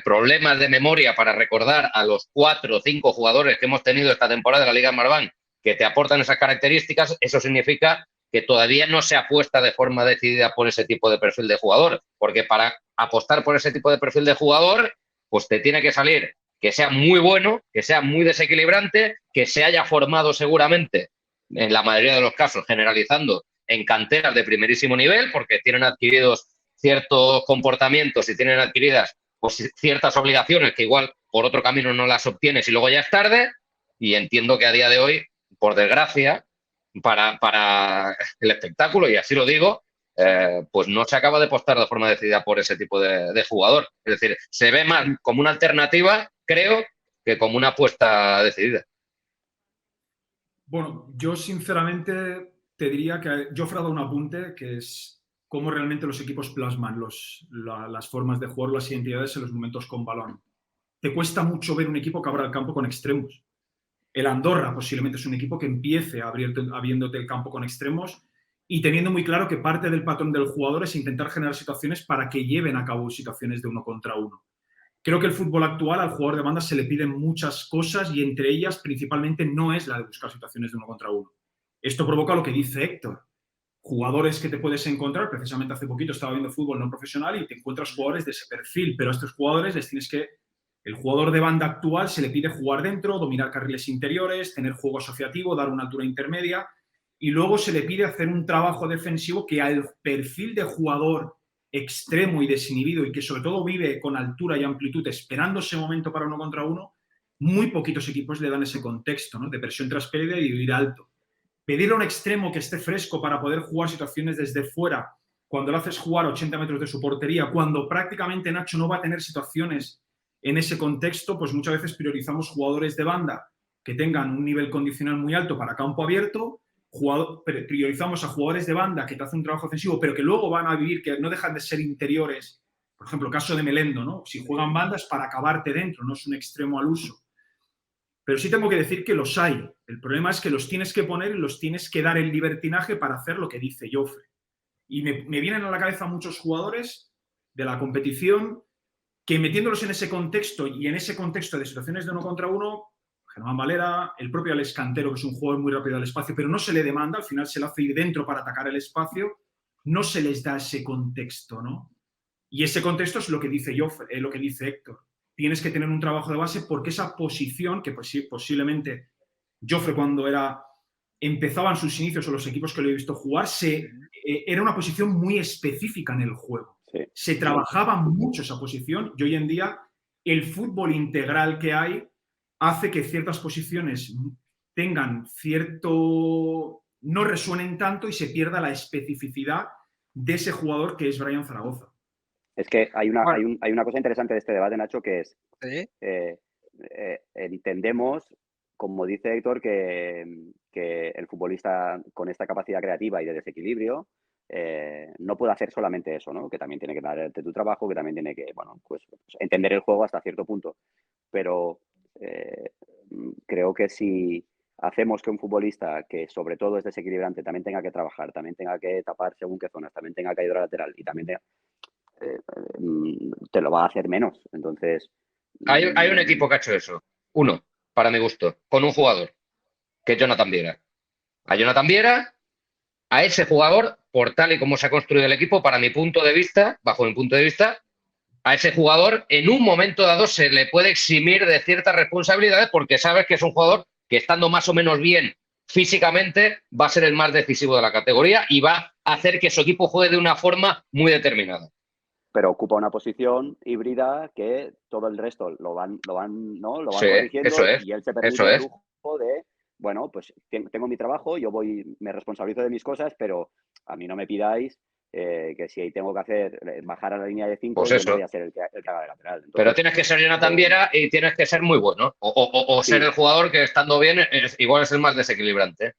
problemas de memoria para recordar a los 4 o 5 jugadores que hemos tenido esta temporada de la Liga Smartbank que te aportan esas características, eso significa que todavía no se apuesta de forma decidida por ese tipo de perfil de jugador. Porque para apostar por ese tipo de perfil de jugador, pues te tiene que salir que sea muy bueno, que sea muy desequilibrante, que se haya formado seguramente, en la mayoría de los casos, generalizando, en canteras de primerísimo nivel porque tienen adquiridos ciertos comportamientos y tienen adquiridas pues, ciertas obligaciones que igual por otro camino no las obtienes y luego ya es tarde. Y entiendo que a día de hoy, por desgracia, para el espectáculo, y así lo digo, pues no se acaba de apostar de forma decidida por ese tipo de jugador. Es decir, se ve más como una alternativa, creo, que como una apuesta decidida. Bueno, yo sinceramente te diría que Jofre ha dado un apunte que es cómo realmente los equipos plasman las formas de jugar, las identidades en los momentos con balón. Te cuesta mucho ver un equipo que abra el campo con extremos. El Andorra posiblemente es un equipo que empiece abriéndote el campo con extremos y teniendo muy claro que parte del patrón del jugador es intentar generar situaciones para que lleven a cabo situaciones de 1 contra 1. Creo que el fútbol actual al jugador de banda se le piden muchas cosas y entre ellas principalmente no es la de buscar situaciones de 1 contra 1. Esto provoca lo que dice Héctor. Jugadores que te puedes encontrar, precisamente hace poquito estaba viendo fútbol no profesional y te encuentras jugadores de ese perfil, pero a estos jugadores les tienes que... El jugador de banda actual se le pide jugar dentro, dominar carriles interiores, tener juego asociativo, dar una altura intermedia y luego se le pide hacer un trabajo defensivo que al perfil de jugador extremo y desinhibido y que sobre todo vive con altura y amplitud esperando ese momento para 1 contra 1, muy poquitos equipos le dan ese contexto, ¿no? De presión tras pérdida y de ir alto. Pedirle a un extremo que esté fresco para poder jugar situaciones desde fuera, cuando lo haces jugar 80 metros de su portería, cuando prácticamente Nacho no va a tener situaciones en ese contexto, pues muchas veces priorizamos jugadores de banda que tengan un nivel condicional muy alto para campo abierto, priorizamos a jugadores de banda que te hacen un trabajo ofensivo, pero que luego van a vivir, que no dejan de ser interiores. Por ejemplo, caso de Melendo, ¿no? Si juegan bandas para acabarte dentro, no es un extremo al uso. Pero sí tengo que decir que los hay. El problema es que los tienes que poner y los tienes que dar el libertinaje para hacer lo que dice Jofre. Y me vienen a la cabeza muchos jugadores de la competición que metiéndolos en ese contexto y en ese contexto de situaciones de 1 contra 1, Germán Valera, el propio Alex Cantero, que es un jugador muy rápido al espacio, pero no se le demanda, al final se le hace ir dentro para atacar el espacio, no se les da ese contexto, ¿no? Y ese contexto es lo que dice Jofre, lo que dice Héctor. Tienes que tener un trabajo de base porque esa posición, que posiblemente Jofre cuando empezaban sus inicios o los equipos que lo he visto jugar, era una posición muy específica en el juego. Sí. Se trabajaba mucho esa posición y hoy en día el fútbol integral que hay hace que ciertas posiciones tengan no resuenen tanto y se pierda la especificidad de ese jugador que es Brian Zaragoza. Es que hay una cosa interesante de este debate, Nacho, que es ¿Sí? entendemos, como dice Héctor, que el futbolista con esta capacidad creativa y de desequilibrio no puede hacer solamente eso, ¿no? Que también tiene que darte tu trabajo, que también tiene que, bueno, pues entender el juego hasta cierto punto. Pero creo que si hacemos que un futbolista que sobre todo es desequilibrante también tenga que trabajar, también tenga que tapar según qué zonas, también tenga que ayudar a lateral y también te lo va a hacer menos. Entonces... Hay un equipo que ha hecho eso. Uno, para mi gusto, con un jugador, que es Jonathan Viera. A Jonathan Viera, a ese jugador, por tal y como se ha construido el equipo, para mi punto de vista, bajo mi punto de vista, a ese jugador en un momento dado se le puede eximir de ciertas responsabilidades porque sabes que es un jugador que estando más o menos bien físicamente va a ser el más decisivo de la categoría y va a hacer que su equipo juegue de una forma muy determinada. Pero ocupa una posición híbrida que todo el resto lo van Sí, corrigiendo eso es, y él se permite el lujo de, bueno, pues tengo mi trabajo, me responsabilizo de mis cosas, pero a mí no me pidáis que si tengo que hacer bajar a la línea de 5, pues yo no voy a ser el que haga de lateral. Entonces, pero tienes que ser Jonathan Viera y tienes que ser muy bueno. O sí, ser el jugador que estando bien igual es el más desequilibrante.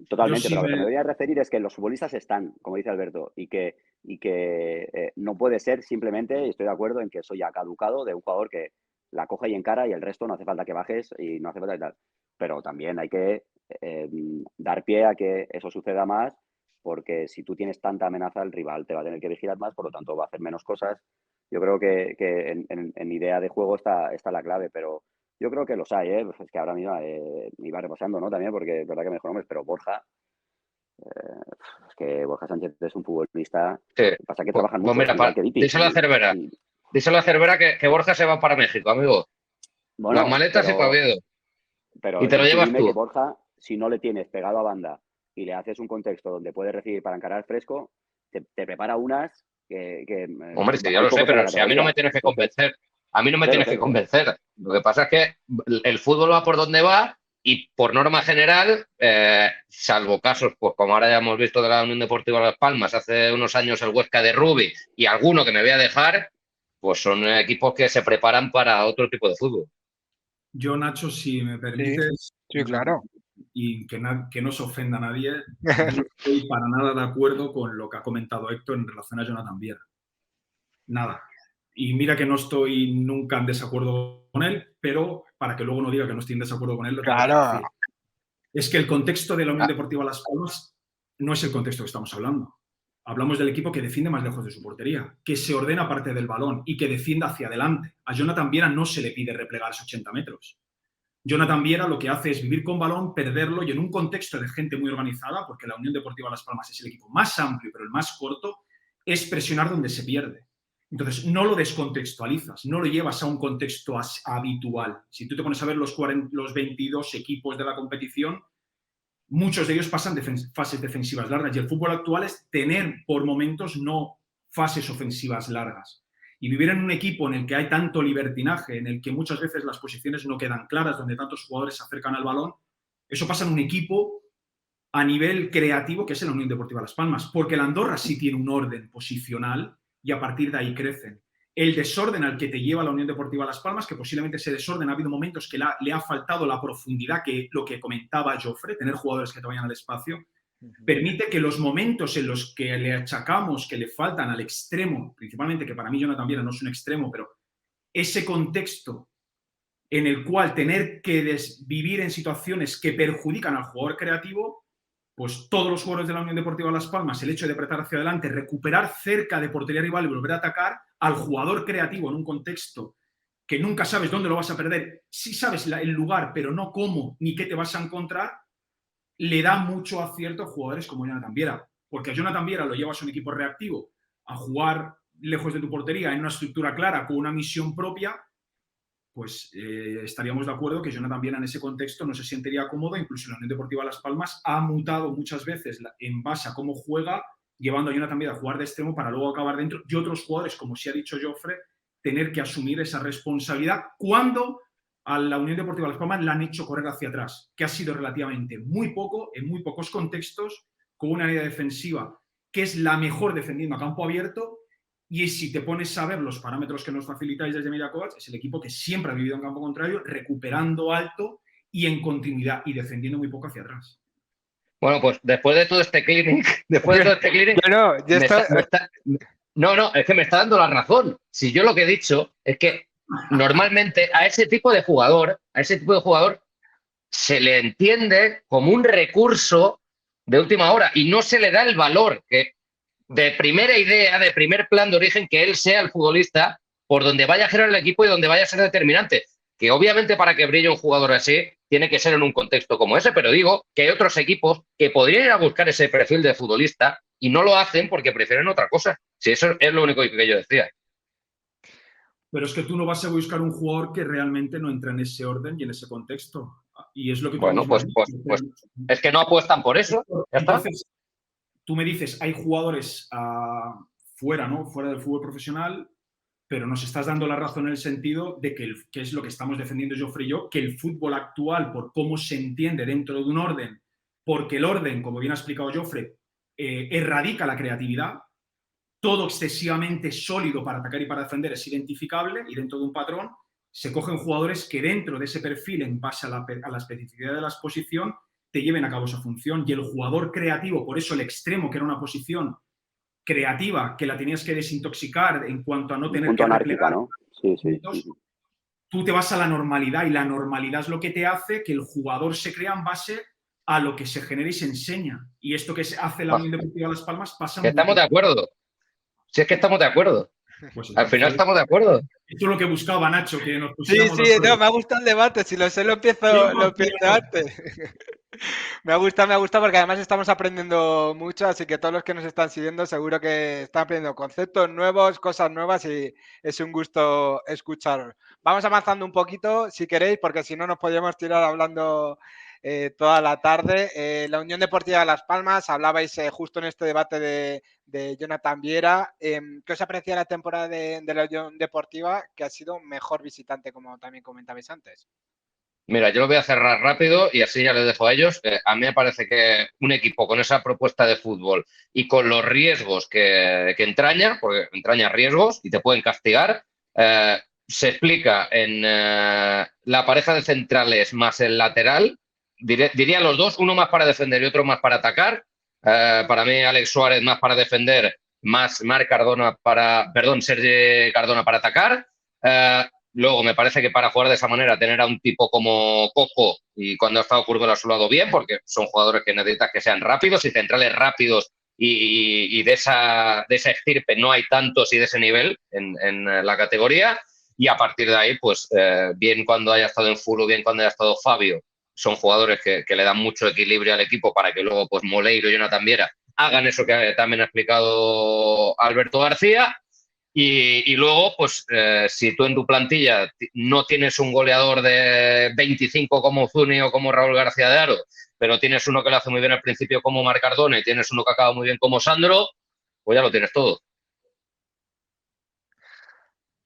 Totalmente, pero lo que me voy a referir es que los futbolistas están, como dice Alberto, y que no puede ser simplemente, y estoy de acuerdo en que eso ya caducado de un jugador que la coge y encara y el resto no hace falta que bajes y no hace falta y tal. Pero también hay que dar pie a que eso suceda más, porque si tú tienes tanta amenaza, el rival te va a tener que vigilar más, por lo tanto va a hacer menos cosas. Yo creo que en idea de juego está la clave, pero yo creo que los hay, ¿eh? Es que ahora mismo iba repasando, ¿no? También, porque es verdad que mejor nombres, pero Borja, es que Borja Sánchez es un futbolista. Sí. Pasa que trabajan mucho. Pues mira, díselo a Cervera. Díselo a Cervera que Borja se va para México, amigo. Bueno, las maletas y para Oviedo. Pero y te lo llevas tú. Que Borja, si no le tienes pegado a banda y le haces un contexto donde puede recibir para encarar fresco, te prepara unas que Hombre, sí, ya hay lo sé, pocos en la pero si a mí no me categoría. tienes que Entonces, convencer. A mí no me tienes que cero. convencer. Lo que pasa es que el fútbol va por donde va y por norma general, salvo casos, pues como ahora ya hemos visto de la Unión Deportiva Las Palmas, hace unos años el Huesca de Rubí y alguno que me voy a dejar, pues son equipos que se preparan para otro tipo de fútbol. Yo, Nacho, si me permites, Sí, claro. y que no se ofenda a nadie, no estoy para nada de acuerdo con lo que ha comentado Héctor en relación a Jonathan Viera. Nada. Y mira que no estoy nunca en desacuerdo con él, pero para que luego no diga que no estoy en desacuerdo con él, lo tengo que Claro. decir. Es que el contexto de la Unión Deportiva Las Palmas no es el contexto que estamos hablando. Hablamos del equipo que defiende más lejos de su portería, que se ordena parte del balón y que defiende hacia adelante. A Jonathan Viera no se le pide replegarse 80 metros. Jonathan Viera lo que hace es vivir con balón, perderlo y en un contexto de gente muy organizada, porque la Unión Deportiva Las Palmas es el equipo más amplio pero el más corto, es presionar donde se pierde. Entonces, no lo descontextualizas, no lo llevas a un contexto habitual. Si tú te pones a ver los 22 equipos de la competición, muchos de ellos pasan fases defensivas largas y el fútbol actual es tener por momentos no fases ofensivas largas. Y vivir en un equipo en el que hay tanto libertinaje, en el que muchas veces las posiciones no quedan claras, donde tantos jugadores se acercan al balón, eso pasa en un equipo a nivel creativo que es la Unión Deportiva Las Palmas, porque el Andorra sí tiene un orden posicional y a partir de ahí crecen. El desorden al que te lleva la Unión Deportiva Las Palmas, que posiblemente ese desorden ha habido momentos que le ha faltado la profundidad, que lo que comentaba Jofre, tener jugadores que te vayan al espacio, permite que los momentos en los que le achacamos que le faltan al extremo, principalmente que para mí Jonathan Viera no es un extremo, pero ese contexto en el cual tener que vivir en situaciones que perjudican al jugador creativo, pues todos los jugadores de la Unión Deportiva Las Palmas, el hecho de apretar hacia adelante, recuperar cerca de portería rival y volver a atacar al jugador creativo en un contexto que nunca sabes dónde lo vas a perder, sí sabes el lugar, pero no cómo ni qué te vas a encontrar, le da mucho acierto a jugadores como Jonathan Viera. Porque a Jonathan Viera lo llevas a un equipo reactivo, a jugar lejos de tu portería, en una estructura clara, con una misión propia, pues estaríamos de acuerdo que Jonathan Viera en ese contexto no se sentiría cómodo. Incluso la Unión Deportiva Las Palmas ha mutado muchas veces en base a cómo juega, llevando a Jonathan Viera a jugar de extremo para luego acabar dentro, y otros jugadores, como sí ha dicho Jofre, tener que asumir esa responsabilidad cuando a la Unión Deportiva Las Palmas la han hecho correr hacia atrás, que ha sido relativamente muy poco, en muy pocos contextos, con una área defensiva que es la mejor defendiendo a campo abierto. Y si te pones a ver los parámetros que nos facilitáis desde MediaCoach, es el equipo que siempre ha vivido en campo contrario, recuperando alto y en continuidad y defendiendo muy poco hacia atrás. Bueno, pues después de todo este clinic, no, es que me está dando la razón. Si yo lo que he dicho es que normalmente a ese tipo de jugador se le entiende como un recurso de última hora y no se le da el valor que de primera idea, de primer plan de origen, que él sea el futbolista por donde vaya a girar el equipo y donde vaya a ser determinante. Que obviamente para que brille un jugador así tiene que ser en un contexto como ese, pero digo que hay otros equipos que podrían ir a buscar ese perfil de futbolista y no lo hacen porque prefieren otra cosa. Si eso es lo único que yo decía. Pero es que tú no vas a buscar un jugador que realmente no entra en ese orden y en ese contexto. Y es lo que tú bueno, pues es que no apuestan por eso. Ya está. Entonces, tú me dices, hay jugadores fuera, ¿no? Fuera del fútbol profesional, pero nos estás dando la razón en el sentido de que es lo que estamos defendiendo Jofre y yo, que el fútbol actual, por cómo se entiende dentro de un orden, porque el orden, como bien ha explicado Jofre, erradica la creatividad, todo excesivamente sólido para atacar y para defender es identificable y dentro de un patrón se cogen jugadores que dentro de ese perfil, en base a la especificidad de la exposición, te lleven a cabo esa función. Y el jugador creativo, por eso el extremo, que era una posición creativa, que la tenías que desintoxicar en cuanto a no tener que replegar, ¿no? Sí. Tú te vas a la normalidad y la normalidad es lo que te hace que el jugador se crea en base a lo que se genera y se enseña. Y esto que hace la Unión Deportiva Las Palmas pasa muy Estamos de acuerdo. Si es que estamos de acuerdo. Pues al final estamos de acuerdo. Esto es lo que buscaba Nacho, que nos pusiéramos. Sí, no, me ha gustado el debate. Si lo sé, lo empiezo antes. Me gusta porque además estamos aprendiendo mucho, así que todos los que nos están siguiendo seguro que están aprendiendo conceptos nuevos, cosas nuevas y es un gusto escucharos. Vamos avanzando un poquito, si queréis, porque si no nos podríamos tirar hablando toda la tarde. La Unión Deportiva de Las Palmas, hablabais justo en este debate de Jonathan Viera. ¿Qué os aprecia la temporada de la Unión Deportiva, que ha sido mejor visitante, como también comentabais antes? Mira, yo lo voy a cerrar rápido y así ya les dejo a ellos. A mí me parece que un equipo con esa propuesta de fútbol y con los riesgos que entraña, porque entraña riesgos y te pueden castigar, se explica en la pareja de centrales más el lateral. Diría los dos, uno más para defender y otro más para atacar. Para mí, Alex Suárez más para defender, más Sergi Cardona para atacar. Luego, me parece que para jugar de esa manera, tener a un tipo como Coco, y cuando ha estado Curbelo a su lado bien, porque son jugadores que necesitas que sean rápidos y centrales rápidos, y de esa estirpe no hay tantos y de ese nivel en la categoría. Y a partir de ahí, pues bien cuando haya estado en Fulu, bien cuando haya estado Fabio, son jugadores que le dan mucho equilibrio al equipo para que luego pues Moleiro y Jonathan Viera hagan eso que también ha explicado Alberto García. Y luego, pues, si tú en tu plantilla no tienes un goleador de 25 como Zuni o como Raúl García de Aro, pero tienes uno que lo hace muy bien al principio como Marc Cardona y tienes uno que acaba muy bien como Sandro, pues ya lo tienes todo.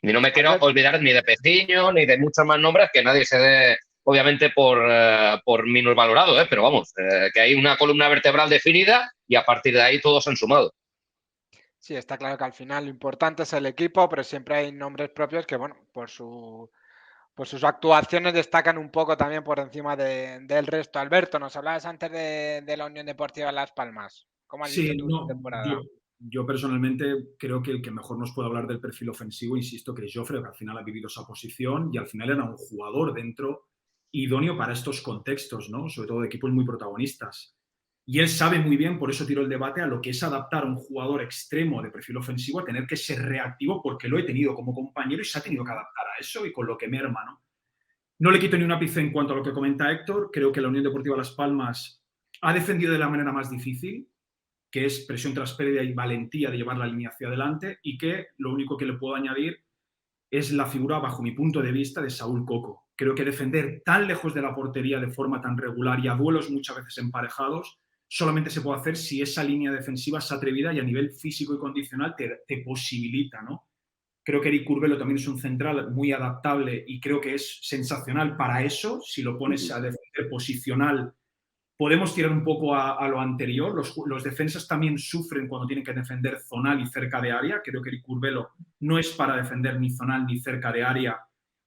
Y no me quiero olvidar ni de Peciño ni de muchos más nombres que nadie se dé, obviamente, por minusvalorado, pero vamos, que hay una columna vertebral definida y a partir de ahí todos han sumado. Sí, está claro que al final lo importante es el equipo, pero siempre hay nombres propios que, bueno, por sus actuaciones destacan un poco también por encima del resto. Alberto, nos hablabas antes de la Unión Deportiva Las Palmas. ¿Cómo has visto Sí, tu no, temporada? yo personalmente creo que el que mejor nos puede hablar del perfil ofensivo, insisto, que es Jofre, que al final ha vivido esa posición y al final era un jugador dentro idóneo para estos contextos, ¿no? Sobre todo de equipos muy protagonistas. Y él sabe muy bien, por eso tiró el debate, a lo que es adaptar a un jugador extremo de perfil ofensivo a tener que ser reactivo, porque lo he tenido como compañero y se ha tenido que adaptar a eso y con lo que merma, ¿no? No le quito ni un ápice en cuanto a lo que comenta Héctor. Creo que la Unión Deportiva Las Palmas ha defendido de la manera más difícil, que es presión tras pérdida y valentía de llevar la línea hacia adelante, y que lo único que le puedo añadir es la figura, bajo mi punto de vista, de Saúl Coco. Creo que defender tan lejos de la portería de forma tan regular y a duelos muchas veces emparejados solamente se puede hacer si esa línea defensiva es atrevida y a nivel físico y condicional te posibilita, ¿no? Creo que Eric Curbelo también es un central muy adaptable y creo que es sensacional para eso. Si lo pones a defender posicional, podemos tirar un poco a lo anterior. Los defensas también sufren cuando tienen que defender zonal y cerca de área. Creo que Eric Curbelo no es para defender ni zonal ni cerca de área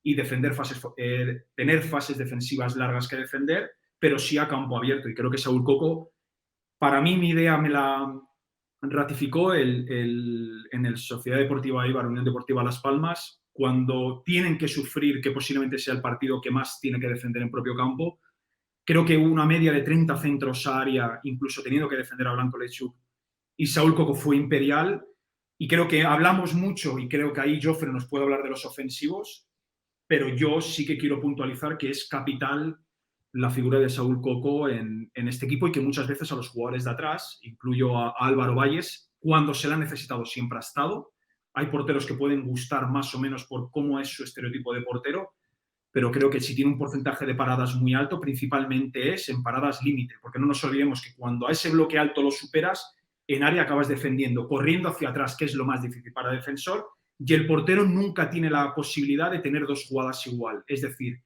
y tener fases defensivas largas que defender, pero sí a campo abierto. Y creo que Saúl Coco, para mí, mi idea me la ratificó en el Sociedad Deportiva Eibar, Unión Deportiva Las Palmas, cuando tienen que sufrir, que posiblemente sea el partido que más tiene que defender en propio campo. Creo que hubo una media de 30 centros a área, incluso teniendo que defender a Blanco Lechuk. Y Saúl Coco fue imperial. Y creo que hablamos mucho, y creo que ahí Jofre nos puede hablar de los ofensivos, pero yo sí que quiero puntualizar que es capital la figura de Saúl Coco en este equipo y que muchas veces a los jugadores de atrás, incluyo a Álvaro Valles, cuando se le ha necesitado siempre ha estado. Hay porteros que pueden gustar más o menos por cómo es su estereotipo de portero, pero creo que si tiene un porcentaje de paradas muy alto, principalmente es en paradas límite, porque no nos olvidemos que cuando a ese bloque alto lo superas, en área acabas defendiendo, corriendo hacia atrás, que es lo más difícil para el defensor, y el portero nunca tiene la posibilidad de tener dos jugadas igual. Es decir,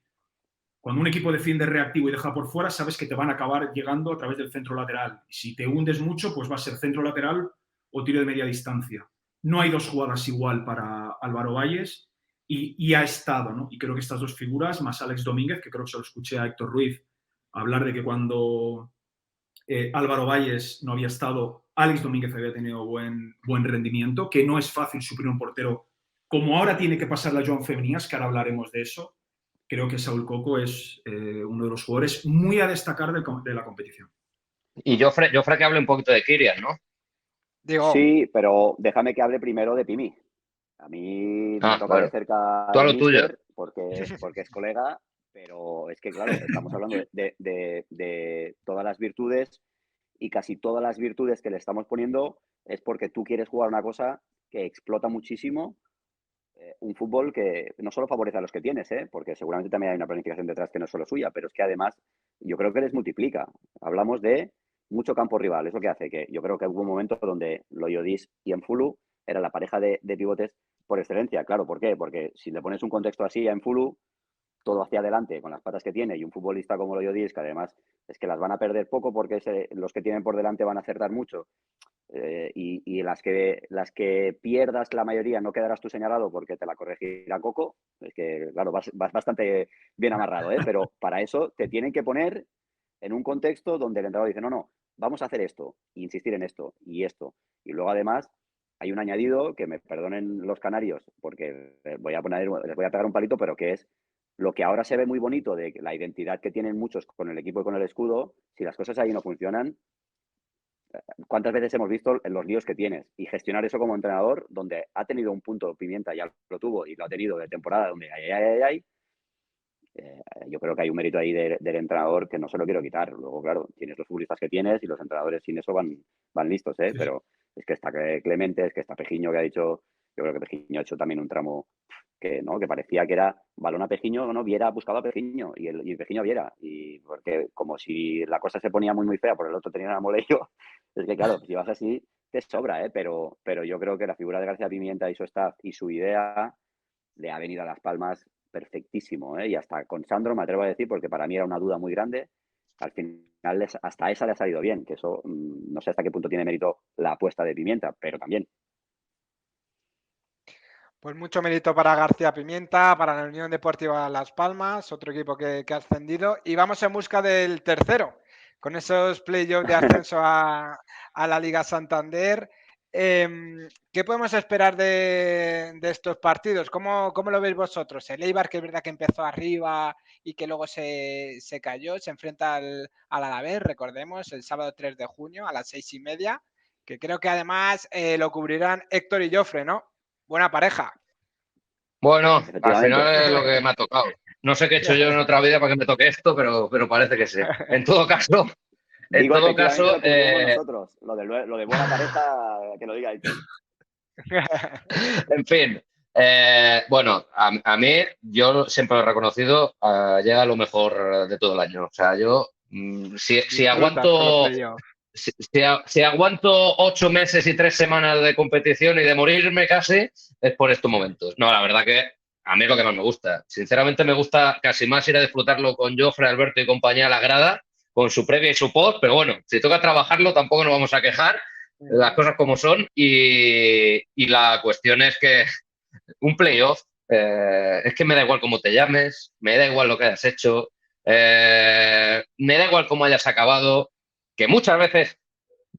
cuando un equipo defiende reactivo y deja por fuera, sabes que te van a acabar llegando a través del centro lateral. Y si te hundes mucho, pues va a ser centro lateral o tiro de media distancia. No hay dos jugadas igual para Álvaro Valles y ha estado, ¿no? Y creo que estas dos figuras, más Alex Domínguez, que creo que se lo escuché a Héctor Ruiz hablar de que cuando Álvaro Valles no había estado, Alex Domínguez había tenido buen rendimiento, que no es fácil suplir un portero como ahora tiene que pasar la Joan Femenías, que ahora hablaremos de eso. Creo que Saúl Coco es uno de los jugadores muy a destacar de la competición. Y Jofre que hable un poquito de Kylian, ¿no? Digo, Sí, pero déjame que hable primero de Pimi. A mí me toca de cerca tú a el lo tuyo. míster porque es colega, pero es que, claro, estamos hablando de todas las virtudes y casi todas las virtudes que le estamos poniendo es porque tú quieres jugar una cosa que explota muchísimo, un fútbol que no solo favorece a los que tienes, porque seguramente también hay una planificación detrás que no es solo suya, pero es que además yo creo que les multiplica. Hablamos de mucho campo rival, es lo que hace que yo creo que hubo un momento donde Loyodis y Enfulu era la pareja de pivotes por excelencia. Claro, ¿por qué? Porque si le pones un contexto así a Enfulu, todo hacia adelante con las patas que tiene, y un futbolista como Loyodis, que además es que las van a perder poco porque los que tienen por delante van a acertar mucho. Y las que pierdas, la mayoría, no quedarás tú señalado porque te la corregirá Coco. Es que, claro, vas bastante bien amarrado, ¿eh? Pero para eso te tienen que poner en un contexto donde el entrenador dice, no, vamos a hacer esto, insistir en esto y esto. Y luego, además, hay un añadido, que me perdonen los canarios, porque les voy a pegar un palito, pero que es lo que ahora se ve muy bonito de la identidad que tienen muchos con el equipo y con el escudo. Si las cosas ahí no funcionan, ¿cuántas veces hemos visto en los líos que tienes? Y gestionar eso como entrenador, donde ha tenido un punto Pimienta, ya lo tuvo y lo ha tenido de temporada, donde yo creo que hay un mérito ahí del entrenador que no se lo quiero quitar. Luego, claro, tienes los futbolistas que tienes y los entrenadores sin eso van listos, ¿eh? Sí. Pero es que está Clemente, es que está Pejiño, que ha dicho, yo creo que Pejiño ha hecho también un tramo que parecía que era balón a Pejiño, no, Viera buscaba a Pejiño y Pejiño a Viera. Y porque como si la cosa se ponía muy, muy fea, por el otro tenía a Moleyo, es que claro, si vas así, te sobra, ¿eh? Pero yo creo que la figura de García Pimienta y su staff y su idea le ha venido a Las Palmas perfectísimo, ¿eh? Y hasta con Sandro me atrevo a decir, porque para mí era una duda muy grande, al final hasta esa le ha salido bien, que eso no sé hasta qué punto tiene mérito la apuesta de Pimienta, pero también. Pues mucho mérito para García Pimienta, para la Unión Deportiva Las Palmas, otro equipo que ha ascendido. Y vamos en busca del tercero, con esos playoffs de ascenso a la Liga Santander. ¿Qué podemos esperar de estos partidos? ¿Cómo lo veis vosotros? El Eibar, que es verdad que empezó arriba y que luego se cayó, se enfrenta al Alavés, recordemos, el sábado 3 de junio a las 6:30, que creo que además lo cubrirán Héctor y Jofre, ¿no? Buena pareja. Bueno, al Efectivamente. final es lo que me ha tocado. No sé qué he hecho yo en otra vida para que me toque esto, pero parece que sí. En todo caso, Digo, efectivamente, lo cubriremos nosotros. Lo de buena pareja, que lo diga Héctor. En fin, bueno, a mí, yo siempre lo he reconocido, llega lo mejor de todo el año. O sea, yo, si aguanto... Si aguanto 8 meses y 3 semanas de competición y de morirme casi, es por estos momentos. No, la verdad que a mí es lo que más me gusta. Sinceramente me gusta casi más ir a disfrutarlo con Jofre, Alberto y compañía a la grada, con su previa y su post, pero bueno, si toca trabajarlo tampoco nos vamos a quejar, las cosas como son, y la cuestión es que un playoff, es que me da igual cómo te llames, me da igual lo que hayas hecho, me da igual cómo hayas acabado, que muchas veces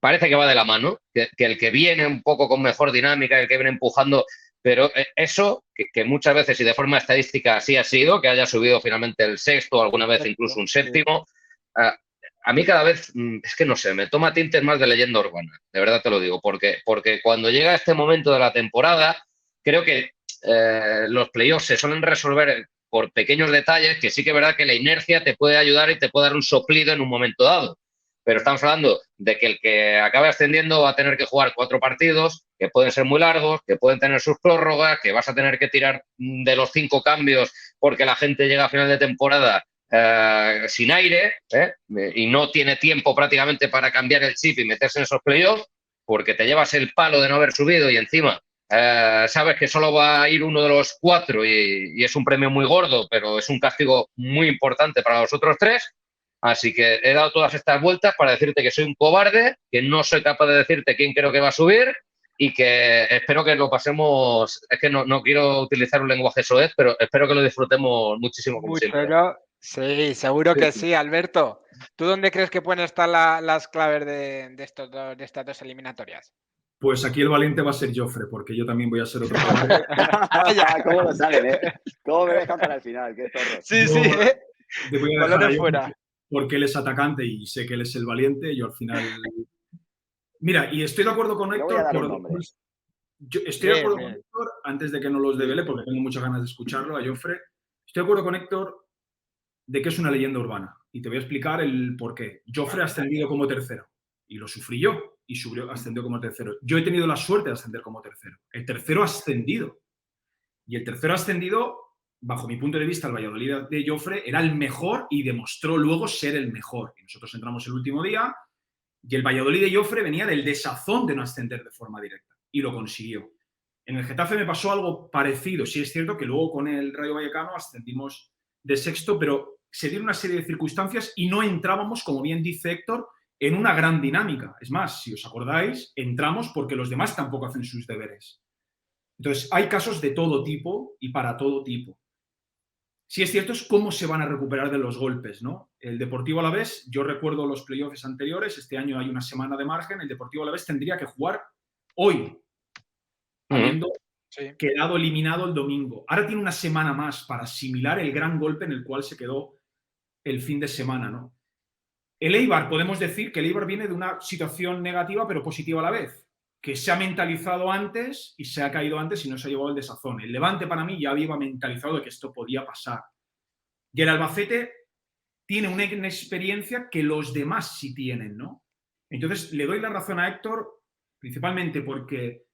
parece que va de la mano, que el que viene un poco con mejor dinámica, el que viene empujando, pero eso, que muchas veces y de forma estadística así ha sido, que haya subido finalmente el sexto, alguna vez incluso un séptimo, a mí cada vez, es que no sé, me toma tintes más de leyenda urbana, de verdad te lo digo, porque cuando llega este momento de la temporada, creo que los playoffs se suelen resolver por pequeños detalles, que sí que es verdad que la inercia te puede ayudar y te puede dar un soplido en un momento dado. Pero estamos hablando de que el que acabe ascendiendo va a tener que jugar 4 partidos, que pueden ser muy largos, que pueden tener sus prórrogas, que vas a tener que tirar de los 5 cambios porque la gente llega a final de temporada sin aire, y no tiene tiempo prácticamente para cambiar el chip y meterse en esos playoffs, porque te llevas el palo de no haber subido y encima sabes que solo va a ir uno de los 4 y es un premio muy gordo, pero es un castigo muy importante para los otros 3. Así que he dado todas estas vueltas para decirte que soy un cobarde, que no soy capaz de decirte quién creo que va a subir y que espero que lo pasemos. Es que no quiero utilizar un lenguaje soez, pero espero que lo disfrutemos muchísimo como siempre. Sí, seguro que sí, Alberto. ¿Tú dónde crees que pueden estar las claves de estas 2 eliminatorias? Pues aquí el valiente va a ser Jofre, porque yo también voy a ser otro cobarde. ¿Cómo lo saben, eh? ¿Cómo me dejan para el final? Qué zorro. Sí, sí, Te voy a dejar balones fuera. Porque él es atacante y sé que él es el valiente. Yo al final... Mira, y estoy de acuerdo con Héctor. Estoy de acuerdo con Héctor, antes de que no los devele, porque tengo muchas ganas de escucharlo, a Jofre. Estoy de acuerdo con Héctor de que es una leyenda urbana. Y te voy a explicar el por qué. Jofre ha ascendido como tercero. Y lo sufrí yo. Y ascendió como tercero. Yo he tenido la suerte de ascender como tercero. El tercero ha ascendido. Y el tercero ha ascendido bajo mi punto de vista, el Valladolid de Jofre era el mejor y demostró luego ser el mejor. Y nosotros entramos el último día y el Valladolid de Jofre venía del desazón de no ascender de forma directa y lo consiguió. En el Getafe me pasó algo parecido. Sí es cierto que luego con el Rayo Vallecano ascendimos de sexto, pero se dieron una serie de circunstancias y no entrábamos, como bien dice Héctor, en una gran dinámica. Es más, si os acordáis, entramos porque los demás tampoco hacen sus deberes. Entonces, hay casos de todo tipo y para todo tipo. Sí es cierto es cómo se van a recuperar de los golpes, ¿no? El Deportivo Alavés, yo recuerdo los playoffs anteriores, este año hay una semana de margen, el Deportivo Alavés tendría que jugar hoy, habiendo quedado eliminado el domingo. Ahora tiene una semana más para asimilar el gran golpe en el cual se quedó el fin de semana, ¿no? El Eibar, podemos decir que el Eibar viene de una situación negativa pero positiva a la vez, que se ha mentalizado antes y se ha caído antes y no se ha llevado el desazón. El Levante para mí ya había mentalizado de que esto podía pasar. Y el Albacete tiene una inexperiencia que los demás sí tienen, ¿no? Entonces le doy la razón a Héctor, principalmente porque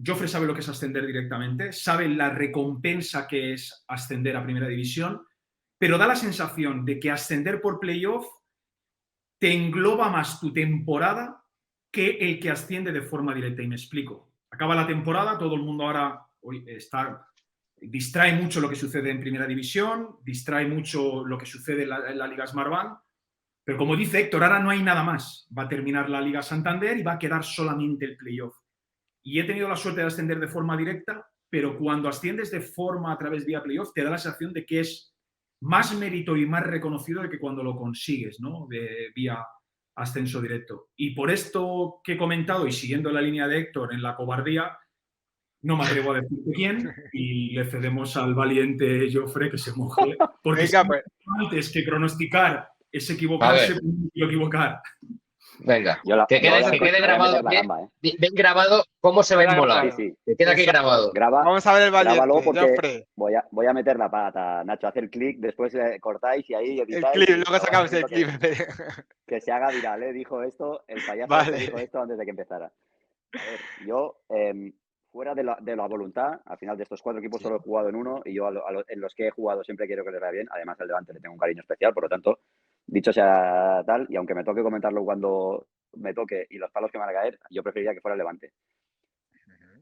Jofre sabe lo que es ascender directamente, sabe la recompensa que es ascender a Primera División, pero da la sensación de que ascender por playoff te engloba más tu temporada que el que asciende de forma directa. Y me explico. Acaba la temporada, todo el mundo ahora distrae mucho lo que sucede en Primera División, distrae mucho lo que sucede en la Liga Smartbank, pero como dice Héctor, ahora no hay nada más. Va a terminar la Liga Santander y va a quedar solamente el playoff. Y he tenido la suerte de ascender de forma directa, pero cuando asciendes de forma a través vía playoff, te da la sensación de que es más mérito y más reconocido de que cuando lo consigues, ¿no? Vía ascenso directo. Y por esto que he comentado y siguiendo la línea de Héctor en la cobardía, no me atrevo a decir quién y le cedemos al valiente Jofre que se moje. Porque Venga, pues. antes que pronosticar es equivocarse, y equivocar. Venga, que quede grabado bien grabado cómo se va a inmolar. Sí. Que quede aquí grabado. Vamos a ver el valiente, Jofre. Voy a meter la pata, Nacho, hacer clic, después cortáis y ahí editáis. El clip, luego sacamos el clip. Que se haga viral, dijo esto, el payaso dijo esto antes de que empezara. A ver, yo, fuera de la voluntad, al final de estos 4 equipos solo he jugado en uno y yo en los que he jugado siempre quiero que les vaya bien. Además, al Levante le tengo un cariño especial, por lo tanto, dicho sea tal, y aunque me toque comentarlo cuando me toque y los palos que me van a caer, yo preferiría que fuera el Levante.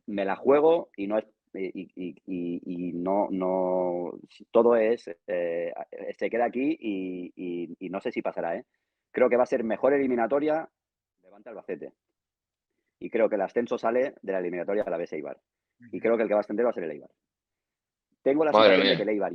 Me la juego y no es no todo es se queda aquí y no sé si pasará, ¿eh? Creo que va a ser mejor eliminatoria Levante Albacete. Y creo que el ascenso sale de la eliminatoria a la Eibar. Y creo que el que va a ascender va a ser el Eibar. Tengo la sensación de que el Eibar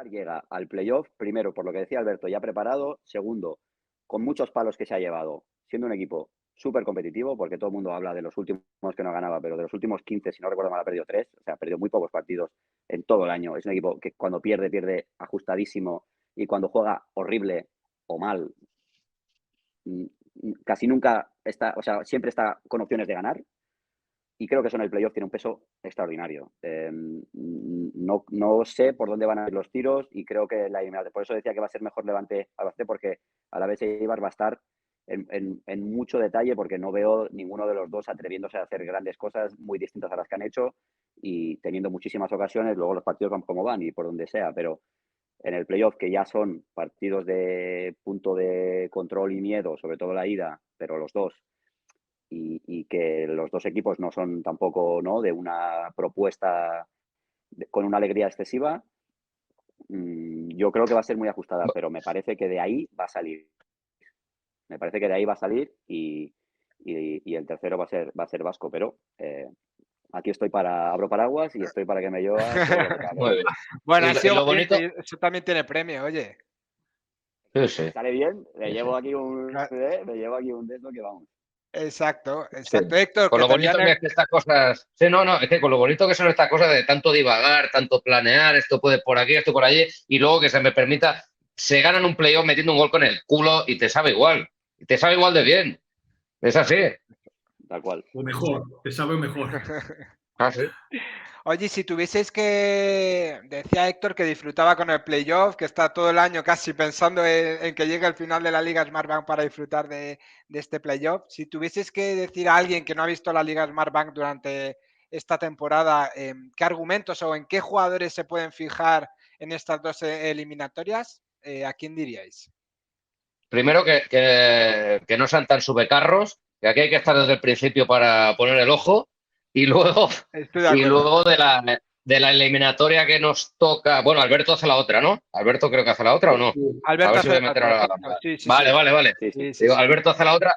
llega al playoff, primero, por lo que decía Alberto, ya preparado. Segundo, con muchos palos que se ha llevado, siendo un equipo súper competitivo, porque todo el mundo habla de los últimos que no ganaba, pero de los últimos 15, si no recuerdo mal, ha perdido 3. O sea, ha perdido muy pocos partidos en todo el año. Es un equipo que cuando pierde ajustadísimo y cuando juega horrible o mal, casi nunca está, o sea, siempre está con opciones de ganar. Y creo que eso en el playoff tiene un peso extraordinario. No sé por dónde van a ir los tiros y creo que la eliminatoria. Por eso decía que va a ser mejor Levante Albacete, porque a la vez Eibar va a estar en mucho detalle, porque no veo ninguno de los dos atreviéndose a hacer grandes cosas muy distintas a las que han hecho y teniendo muchísimas ocasiones. Luego los partidos van como van y por donde sea, pero en el playoff, que ya son partidos de punto de control y miedo, sobre todo la ida, pero los dos, y que los dos equipos no son tampoco, ¿no?, de una propuesta con una alegría excesiva, yo creo que va a ser muy ajustada, pero me parece que de ahí va a salir. Me parece que de ahí va a salir y el tercero va a ser vasco, pero aquí estoy abro paraguas y estoy para que me llueva. Bueno, eso también tiene premio, oye. Sí. Sale bien, me llevo aquí un de eso que vamos. Exacto. Sí. Héctor. Con lo bonito que es que estas cosas. Sí, es que con lo bonito que son estas cosas de tanto divagar, tanto planear, esto puede por aquí, esto por allí, y luego que se me permita, se ganan un playoff metiendo un gol con el culo y te sabe igual. Y te sabe igual de bien. Es así. Tal cual. O mejor, te sabe mejor. Sí. Oye, si tuvieseis que... Decía Héctor que disfrutaba con el playoff, que está todo el año casi pensando en que llegue el final de la Liga Smartbank para disfrutar de este playoff. Si tuvieseis que decir a alguien que no ha visto la Liga Smartbank durante esta temporada, ¿qué argumentos o en qué jugadores se pueden fijar en estas dos eliminatorias? ¿A quién diríais? Primero, que no sean tan subecarros, que aquí hay que estar desde el principio para poner el ojo. Y luego, Estoy de acuerdo. de la eliminatoria que nos toca. Bueno, Alberto hace la otra, ¿no? Alberto creo que hace la otra o no. Alberto A ver si voy a hace meter otra, a correcto. Sí, Vale, sí. vale. Sí, sí. Sí, Digo, sí. Alberto hace la otra.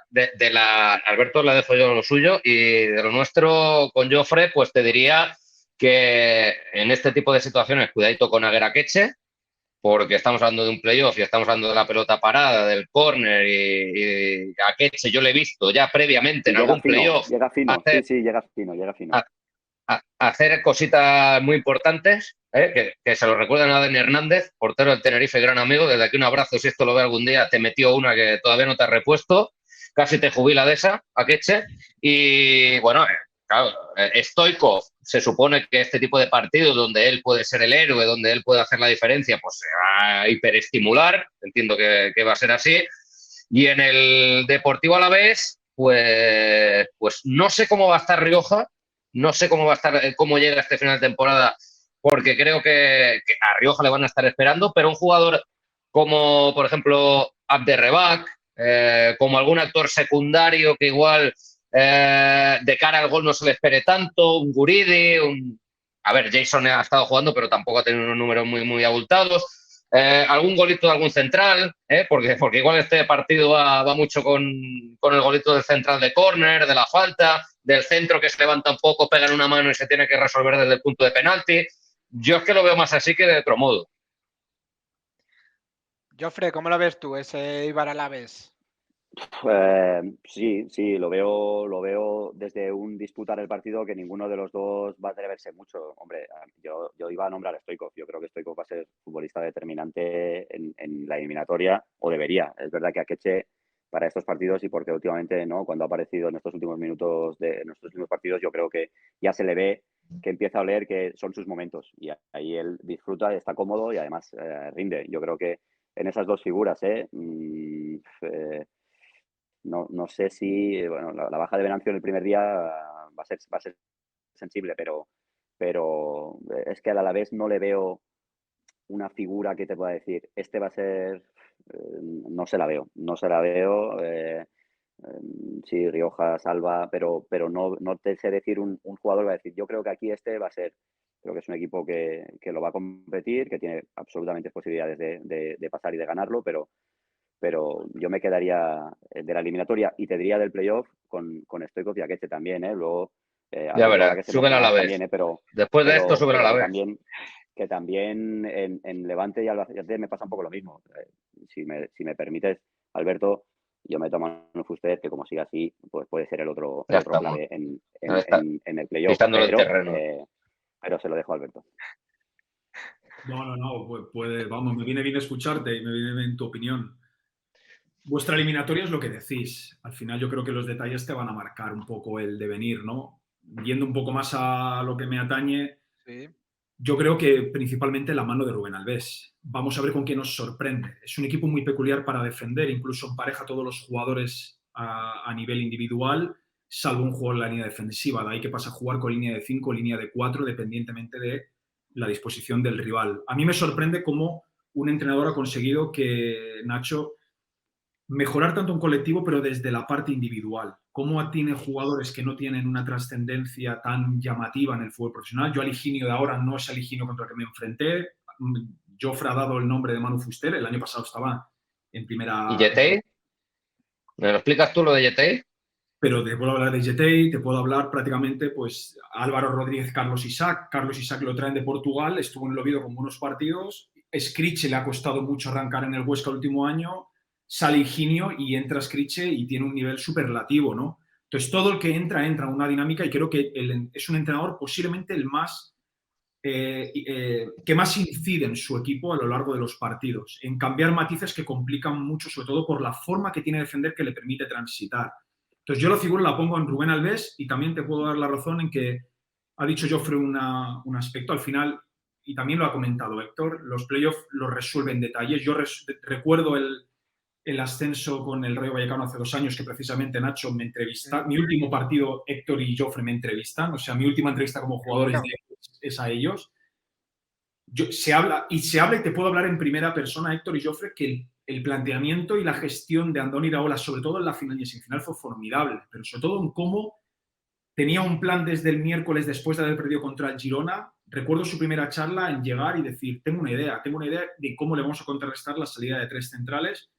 Alberto le dejo yo lo suyo. Y de lo nuestro con Jofre, pues te diría que en este tipo de situaciones, cuidadito con Agueraqueche, porque estamos hablando de un playoff y estamos hablando de la pelota parada, del córner y Akeche yo lo he visto ya previamente Y en algún playoff llega fino, hacer, sí, llega fino. hacer cositas muy importantes, que se lo recuerdan a Dani Hernández, portero del Tenerife, gran amigo, desde aquí un abrazo, si esto lo ve algún día, te metió una que todavía no te has repuesto, casi te jubila de esa, Akeche, y bueno, claro, Stoichkov se supone que este tipo de partidos donde él puede ser el héroe, donde él puede hacer la diferencia, pues se va a hiperestimular, entiendo que va a ser así. Y en el Deportivo Alavés, pues no sé cómo va a estar Rioja, no sé cómo va a estar, cómo llega este final de temporada, porque creo que a Rioja le van a estar esperando, pero un jugador como, por ejemplo, Abderrebak, como algún actor secundario que igual de cara al gol no se le espere tanto, un Guridi, a ver, Jason ha estado jugando, pero tampoco ha tenido unos números muy abultados. Algún golito de algún central, porque igual este partido va mucho con el golito del central de córner, de la falta, del centro que se levanta un poco, pega en una mano y se tiene que resolver desde el punto de penalti. Yo es que lo veo más así que de otro modo. Jofre, ¿cómo lo ves tú, ese Eibar Alavés? Sí, lo veo desde un disputar el partido que ninguno de los dos va a atreverse mucho. Hombre, yo iba a nombrar a Stoichkov. Yo creo que Stoichkov va a ser futbolista determinante en la eliminatoria, o debería. Es verdad que Akeche para estos partidos, y porque últimamente, ¿no?, cuando ha aparecido en estos últimos minutos de nuestros últimos partidos, yo creo que ya se le ve que empieza a oler que son sus momentos. Y ahí él disfruta, está cómodo y además rinde. Yo creo que en esas dos figuras, no sé si, bueno, la baja de Venancio en el primer día va a ser sensible, pero es que al Alavés no le veo una figura que te pueda decir, este va a ser, no se la veo. Sí, Rioja, Salva, pero no te sé decir un jugador va a decir, yo creo que aquí este va a ser, creo que es un equipo que lo va a competir, que tiene absolutamente posibilidades de pasar y de ganarlo, pero yo me quedaría de la eliminatoria y te diría del playoff con Stoichkov y Akeche también, ¿eh? Luego, Ya verás, suben a la vez. también, pero después de esto suben a la vez. Que también en Levante y Albacete me pasa un poco lo mismo. Si me permites, Alberto, yo me tomo a Manu Fuster, que como siga así, pues puede ser el otro clave en el playoff. Pero se lo dejo a Alberto. No, vamos, me viene bien escucharte y me viene bien tu opinión. Vuestra eliminatoria es lo que decís. Al final yo creo que los detalles te van a marcar un poco el devenir, ¿no? Yendo un poco más a lo que me atañe, Sí. yo creo que principalmente la mano de Rubén Alves. Vamos a ver con qué nos sorprende. Es un equipo muy peculiar para defender, incluso empareja a todos los jugadores a nivel individual, salvo un jugador en la línea defensiva. De ahí que pasa a jugar con línea de 5 o línea de 4, dependientemente de la disposición del rival. A mí me sorprende cómo un entrenador ha conseguido que Nacho mejorar tanto un colectivo, pero desde la parte individual. ¿Cómo tiene jugadores que no tienen una trascendencia tan llamativa en el fútbol profesional? Yo al Higinio de ahora no es el Higinio contra el que me enfrenté. Jofre ha dado el nombre de Manu Fuster. El año pasado estaba en primera... ¿Y Yetey? ¿Me lo explicas tú lo de Yetey? Pero te puedo hablar de Yetey, te puedo hablar prácticamente, pues, Álvaro Rodríguez, Carlos Isaac. Carlos Isaac lo traen de Portugal, estuvo en el Oviedo con buenos partidos. Scriche le ha costado mucho arrancar en el Huesca el último año. Sale Higinio y entra Scriche y tiene un nivel superlativo, ¿no? Entonces, todo el que entra en una dinámica, y creo que es un entrenador posiblemente el más que más incide en su equipo a lo largo de los partidos, en cambiar matices que complican mucho, sobre todo por la forma que tiene de defender que le permite transitar. Entonces, yo la figura la pongo en Rubén Alves y también te puedo dar la razón en que ha dicho Jofre un aspecto al final, y también lo ha comentado Héctor, los playoffs los resuelven detalles. Yo recuerdo el ascenso con el Rayo Vallecano hace 2 años, que precisamente Nacho me entrevista. Mi último partido, Héctor y Jofre me entrevistan. O sea, mi última entrevista como jugadores es a ellos. Se habla y te puedo hablar en primera persona, Héctor y Jofre, que el planteamiento y la gestión de Andoni Iraola, sobre todo en la final y semifinal, fue formidable, pero sobre todo en cómo tenía un plan desde el miércoles después de haber perdido contra el Girona. Recuerdo su primera charla en llegar y decir, tengo una idea de cómo le vamos a contrarrestar la salida de 3 centrales,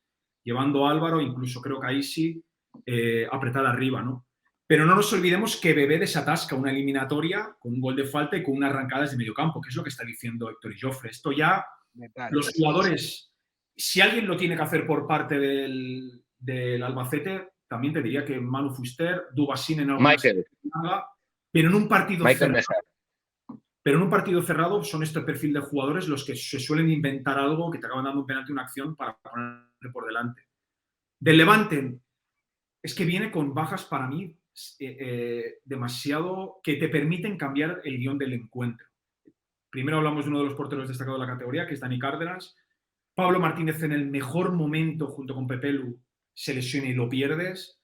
llevando a Álvaro, incluso creo que a Isi, apretada arriba, ¿no? Pero no nos olvidemos que Bebé desatasca una eliminatoria con un gol de falta y con una arrancada desde medio campo, que es lo que está diciendo Héctor y Jofre. Esto ya, los jugadores, si alguien lo tiene que hacer por parte del Albacete, también te diría que Manu Fuster, Dubasín en alguna Michael. Pero en un partido Michael cerrado. Pero en un partido cerrado son este perfil de jugadores los que se suelen inventar algo que te acaban dando un penalti, una acción para ponerle por delante. Del Levante, es que viene con bajas para mí demasiado que te permiten cambiar el guión del encuentro. Primero hablamos de uno de los porteros destacados de la categoría, que es Dani Cárdenas. Pablo Martínez en el mejor momento junto con Pepelu se lesiona y lo pierdes.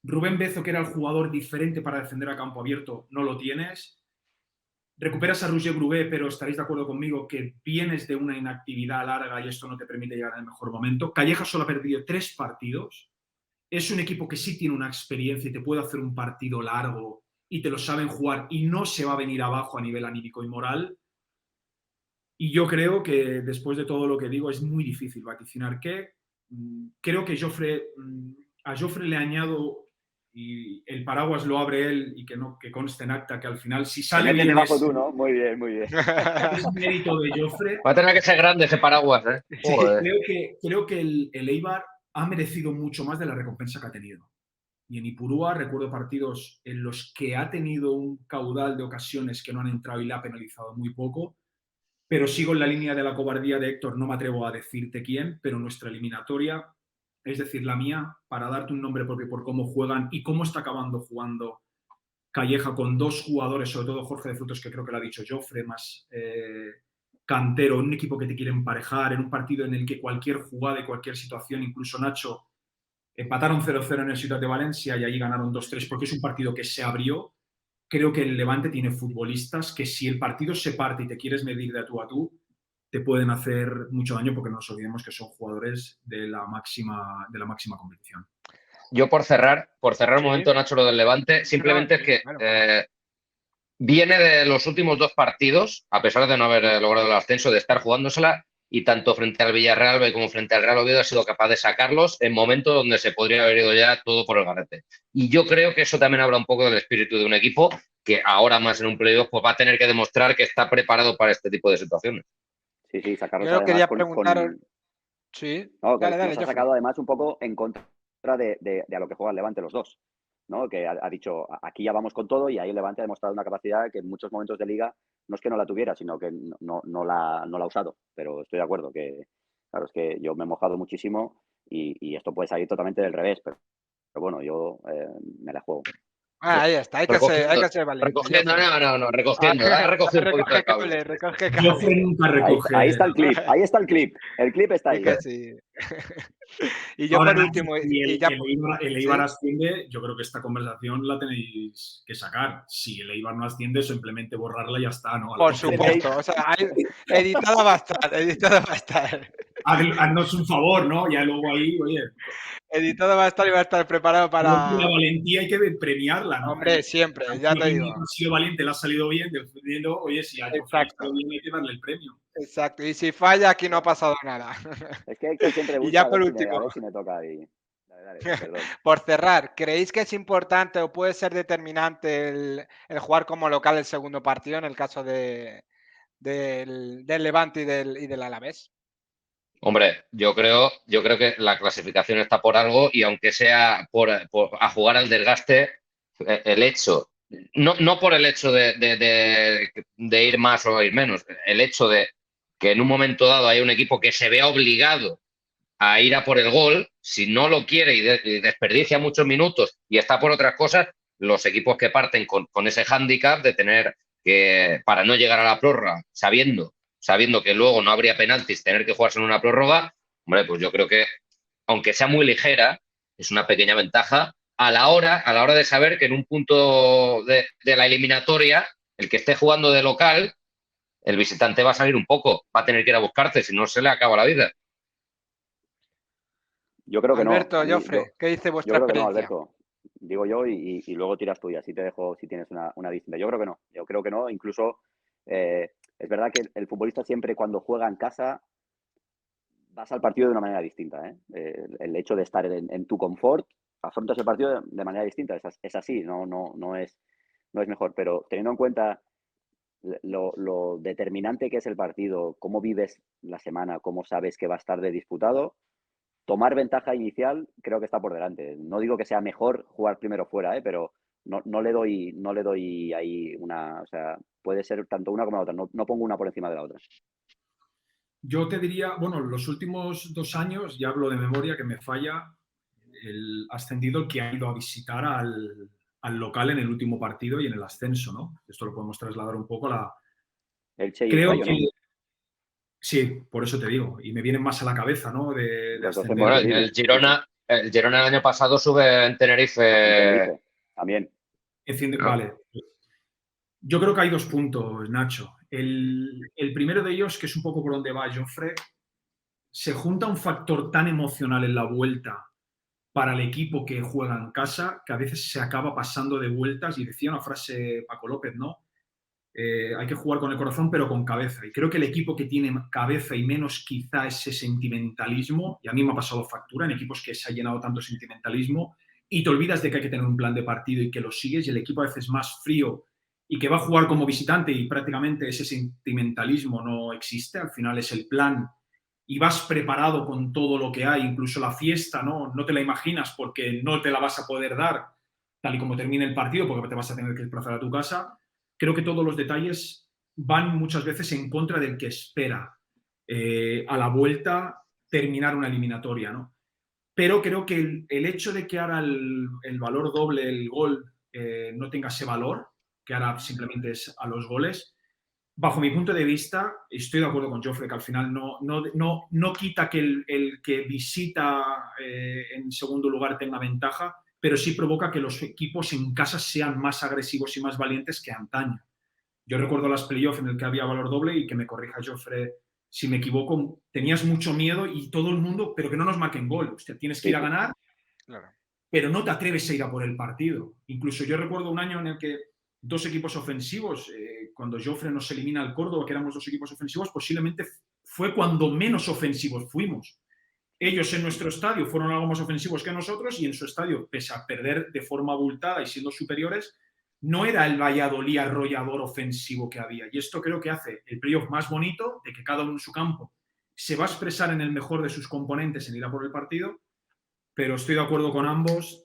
Rubén Bezo, que era el jugador diferente para defender a campo abierto, no lo tienes. Recuperas a Roger Grubé, pero estaréis de acuerdo conmigo que vienes de una inactividad larga y esto no te permite llegar al mejor momento. Calleja solo ha perdido 3 partidos. Es un equipo que sí tiene una experiencia y te puede hacer un partido largo y te lo saben jugar y no se va a venir abajo a nivel anímico y moral. Y yo creo que después de todo lo que digo es muy difícil vaticinar qué. Creo que a Jofre le añado, y el paraguas lo abre él y que conste en acta que al final si sale bien debajo tú, ¿no? Muy bien, muy bien. Es mérito de Jofre. Va a tener que ser grande ese paraguas, ¿eh? Creo que el Eibar ha merecido mucho más de la recompensa que ha tenido. Y en Ipurúa recuerdo partidos en los que ha tenido un caudal de ocasiones que no han entrado y le ha penalizado muy poco. Pero sigo en la línea de la cobardía de Héctor, no me atrevo a decirte quién, pero nuestra eliminatoria, es decir, la mía, para darte un nombre propio por cómo juegan y cómo está acabando jugando Calleja con 2 jugadores, sobre todo Jorge de Frutos, que creo que lo ha dicho Jofre, más Cantero, un equipo que te quiere emparejar, en un partido en el que cualquier jugada y cualquier situación, incluso Nacho, empataron 0-0 en el Ciudad de Valencia y ahí ganaron 2-3 porque es un partido que se abrió. Creo que el Levante tiene futbolistas que si el partido se parte y te quieres medir de tú a tú, te pueden hacer mucho daño porque no nos olvidemos que son jugadores de la máxima competición. Yo por cerrar un momento, Nacho, lo del Levante, simplemente es que viene de los últimos 2 partidos, a pesar de no haber logrado el ascenso, de estar jugándosela, y tanto frente al Villarreal B como frente al Real Oviedo ha sido capaz de sacarlos en momentos donde se podría haber ido ya todo por el garete. Y yo creo que eso también habla un poco del espíritu de un equipo que ahora más en un playoff pues va a tener que demostrar que está preparado para este tipo de situaciones. Sí, sacarlos. Yo quería preguntar. Sí, no, dale, nos ha sacado además un poco en contra de a lo que juega el Levante los dos, ¿no? Que ha dicho, aquí ya vamos con todo, y ahí el Levante ha demostrado una capacidad que en muchos momentos de liga no es que no la tuviera, sino que no la ha usado. Pero estoy de acuerdo que, claro, es que yo me he mojado muchísimo y esto puede salir totalmente del revés, pero bueno, yo me la juego. Ahí está, hay que ser valiente. Recogiendo, recogiendo. Recoge un poquito de cable. Recoge Yo nunca recoge. Ahí está el clip. El clip está ahí. Sí. Y yo ahora, por último... el Eibar asciende, yo creo que esta conversación la tenéis que sacar. Si el Eibar no asciende, simplemente borrarla y ya está, ¿no? Por supuesto, o sea, editada va a estar. Haznos un favor, ¿no? Ya luego ahí, oye... Editado va a estar y va a estar preparado para... La valentía hay que premiarla, ¿no? Hombre, siempre, ya te digo. Ha sido valiente, le ha salido bien, defendiendo, oye, si ha salido bien hay que darle el premio. Exacto, y si falla aquí no ha pasado nada. Es que Héctor siempre busca, y ya por último, a ver si me toca ahí. Dale, por cerrar, ¿creéis que es importante o puede ser determinante el jugar como local el segundo partido en el caso del Levante y del Alavés? Hombre, yo creo que la clasificación está por algo, y aunque sea a jugar al desgaste, el hecho, no por el hecho de ir más o ir menos, el hecho de que en un momento dado hay un equipo que se vea obligado a ir a por el gol, si no lo quiere y desperdicia muchos minutos y está por otras cosas, los equipos que parten con ese hándicap de tener que, para no llegar a la prórroga, sabiendo que luego no habría penaltis, tener que jugarse en una prórroga, hombre, pues yo creo que aunque sea muy ligera, es una pequeña ventaja a la hora de saber que en un punto de la eliminatoria, el que esté jugando de local, el visitante va a salir un poco, va a tener que ir a buscarte, si no se le acaba la vida. Yo creo que no. Alberto, Jofre, ¿qué dice Yo vuestra creo que no, experiencia? Alberto. Digo yo y luego tiras tú y así te dejo si tienes una distinta. Yo creo que no. Yo creo que no. Incluso es verdad que el futbolista siempre cuando juega en casa vas al partido de una manera distinta. El hecho de estar en tu confort, afrontas el partido de manera distinta. Es así, no es mejor. Pero teniendo en cuenta lo determinante que es el partido, cómo vives la semana, cómo sabes que va a estar de disputado, tomar ventaja inicial creo que está por delante. No digo que sea mejor jugar primero fuera, pero no le doy ahí una, o sea, puede ser tanto una como la otra. No pongo una por encima de la otra. Yo te diría, bueno, los últimos 2 años, ya hablo de memoria que me falla, el ascendido que ha ido a visitar al local en el último partido y en el ascenso, ¿no? Esto lo podemos trasladar un poco a la... Elche y el Creo Rayo, que... ¿no? Sí, por eso te digo. Y me vienen más a la cabeza, ¿no? De Los 12 ascender. Bueno, puntos, sí, sí, sí. El Girona el año pasado sube en En Tenerife. Tenerife, también. ¿No? Vale. Yo creo que hay 2 puntos, Nacho. El primero de ellos, que es un poco por donde va Jofre, se junta un factor tan emocional en la vuelta para el equipo que juega en casa, que a veces se acaba pasando de vueltas, y decía una frase Paco López, ¿no? Hay que jugar con el corazón, pero con cabeza. Y creo que el equipo que tiene cabeza y menos quizá ese sentimentalismo, y a mí me ha pasado factura en equipos que se ha llenado tanto sentimentalismo, y te olvidas de que hay que tener un plan de partido y que lo sigues, y el equipo a veces más frío y que va a jugar como visitante y prácticamente ese sentimentalismo no existe, al final es el plan y vas preparado con todo lo que hay, incluso la fiesta, ¿no? No te la imaginas porque no te la vas a poder dar tal y como termine el partido, porque te vas a tener que desplazar a tu casa. Creo que todos los detalles van muchas veces en contra del que espera a la vuelta terminar una eliminatoria, ¿no? Pero creo que el hecho de que ahora el valor doble, el gol, no tenga ese valor, que ahora simplemente es a los goles, bajo mi punto de vista, estoy de acuerdo con Jofre, que al final no quita que el que visita en segundo lugar tenga ventaja, pero sí provoca que los equipos en casa sean más agresivos y más valientes que antaño. Yo recuerdo las playoffs en el que había valor doble y que me corrija Jofre si me equivoco, tenías mucho miedo y todo el mundo, pero que no nos marquen gol. Usted tienes que ir a ganar, Claro. pero no te atreves a ir a por el partido. Incluso yo recuerdo un año en el que 2 equipos ofensivos, cuando Jofre nos elimina al Córdoba, que éramos 2 equipos ofensivos, posiblemente fue cuando menos ofensivos fuimos. Ellos en nuestro estadio fueron algo más ofensivos que nosotros y en su estadio, pese a perder de forma abultada y siendo superiores, no era el Valladolid arrollador ofensivo que había. Y esto creo que hace el playoff más bonito, de que cada uno en su campo se va a expresar en el mejor de sus componentes en ir a por el partido, pero estoy de acuerdo con ambos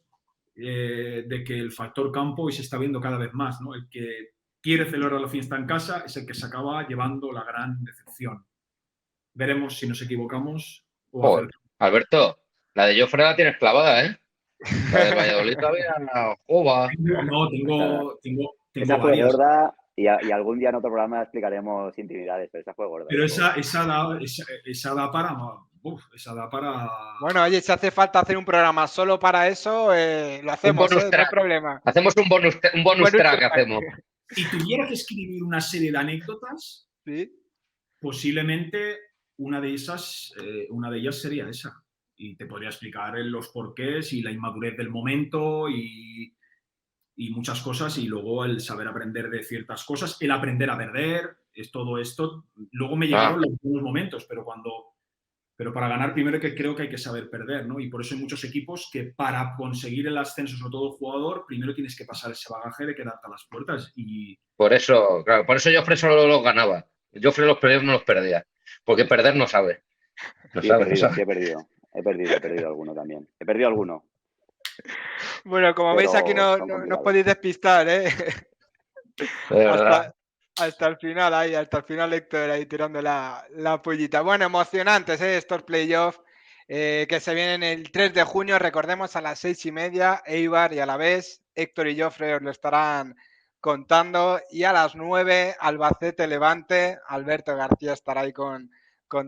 de que el factor campo, y se está viendo cada vez más, ¿no? El que quiere celebrar la fiesta en casa es el que se acaba llevando la gran decepción. Veremos si nos equivocamos o Joder, acertamos. Alberto, la de Jofre la tienes clavada, ¿eh? La del Valladolid todavía, jova. No, Esa, tengo esa fue varias. gorda y algún día en otro programa explicaremos intimidades, pero esa fue gorda. Pero Esa fue gorda. esa da para... esa da para... Bueno, oye, si hace falta hacer un programa solo para eso, lo Un hacemos, bonus no hay track. problema. Hacemos un bonus Bonus track, track. hacemos. Si tuviera que escribir una serie de anécdotas, ¿Sí? posiblemente una de ellas sería esa. Y te podría explicar los porqués y la inmadurez del momento y muchas cosas, y luego el saber aprender de ciertas cosas, el aprender a perder, es todo esto. Luego me llegaron los buenos momentos, pero para ganar primero que creo que hay que saber perder, ¿no? Y por eso hay muchos equipos que para conseguir el ascenso, sobre todo el jugador, primero tienes que pasar ese bagaje de quedarte a las puertas. Y Por eso, claro, por eso Jofre solo los ganaba. Jofre los playoffs no los perdía. Porque perder no sabe. No sí, sabe, no sí, sabe. he perdido alguno también. He perdido alguno. Bueno, como veis, aquí Pero no son os complicados. podéis despistar, ¿eh? De verdad. Hasta el final, hasta el final Héctor ahí tirando la pollita. Bueno, emocionantes estos playoffs que se vienen el 3 de junio, recordemos a las 6:30, Eibar y Alavés, Héctor y Jofre os lo estarán contando, y a las 9, Albacete Levante, Alberto García estará ahí con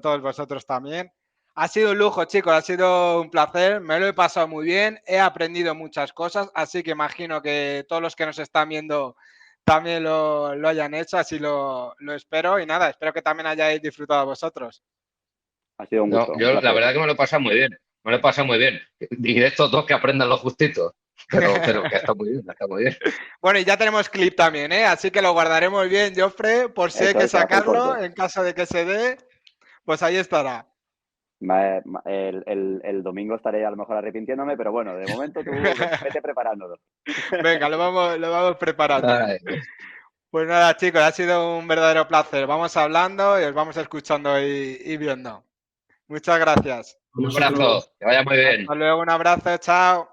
todos vosotros también. Ha sido un lujo, chicos, ha sido un placer, me lo he pasado muy bien, he aprendido muchas cosas, así que imagino que todos los que nos están viendo también lo hayan hecho, así lo espero y nada, espero que también hayáis disfrutado vosotros. Ha sido un No, gusto, un yo la placer. verdad que me lo he pasado muy bien. Me lo he pasado muy bien. Y de estos dos que aprendan lo justito. Pero que está muy bien, está muy bien. Bueno, y ya tenemos clip también, ¿eh? Así que lo guardaremos bien, Joffre, por si hay Eso que es, para hacer sacarlo, corte. en caso de que se dé, pues ahí estará. El domingo estaré a lo mejor arrepintiéndome, pero bueno, de momento tú vete preparándolo. Venga, lo vamos preparando. Ay, Pues nada, chicos, ha sido un verdadero placer. Vamos hablando y os vamos escuchando y viendo. Muchas gracias. un Vosotros. abrazo, que vaya muy bien. Hasta luego, un abrazo, chao.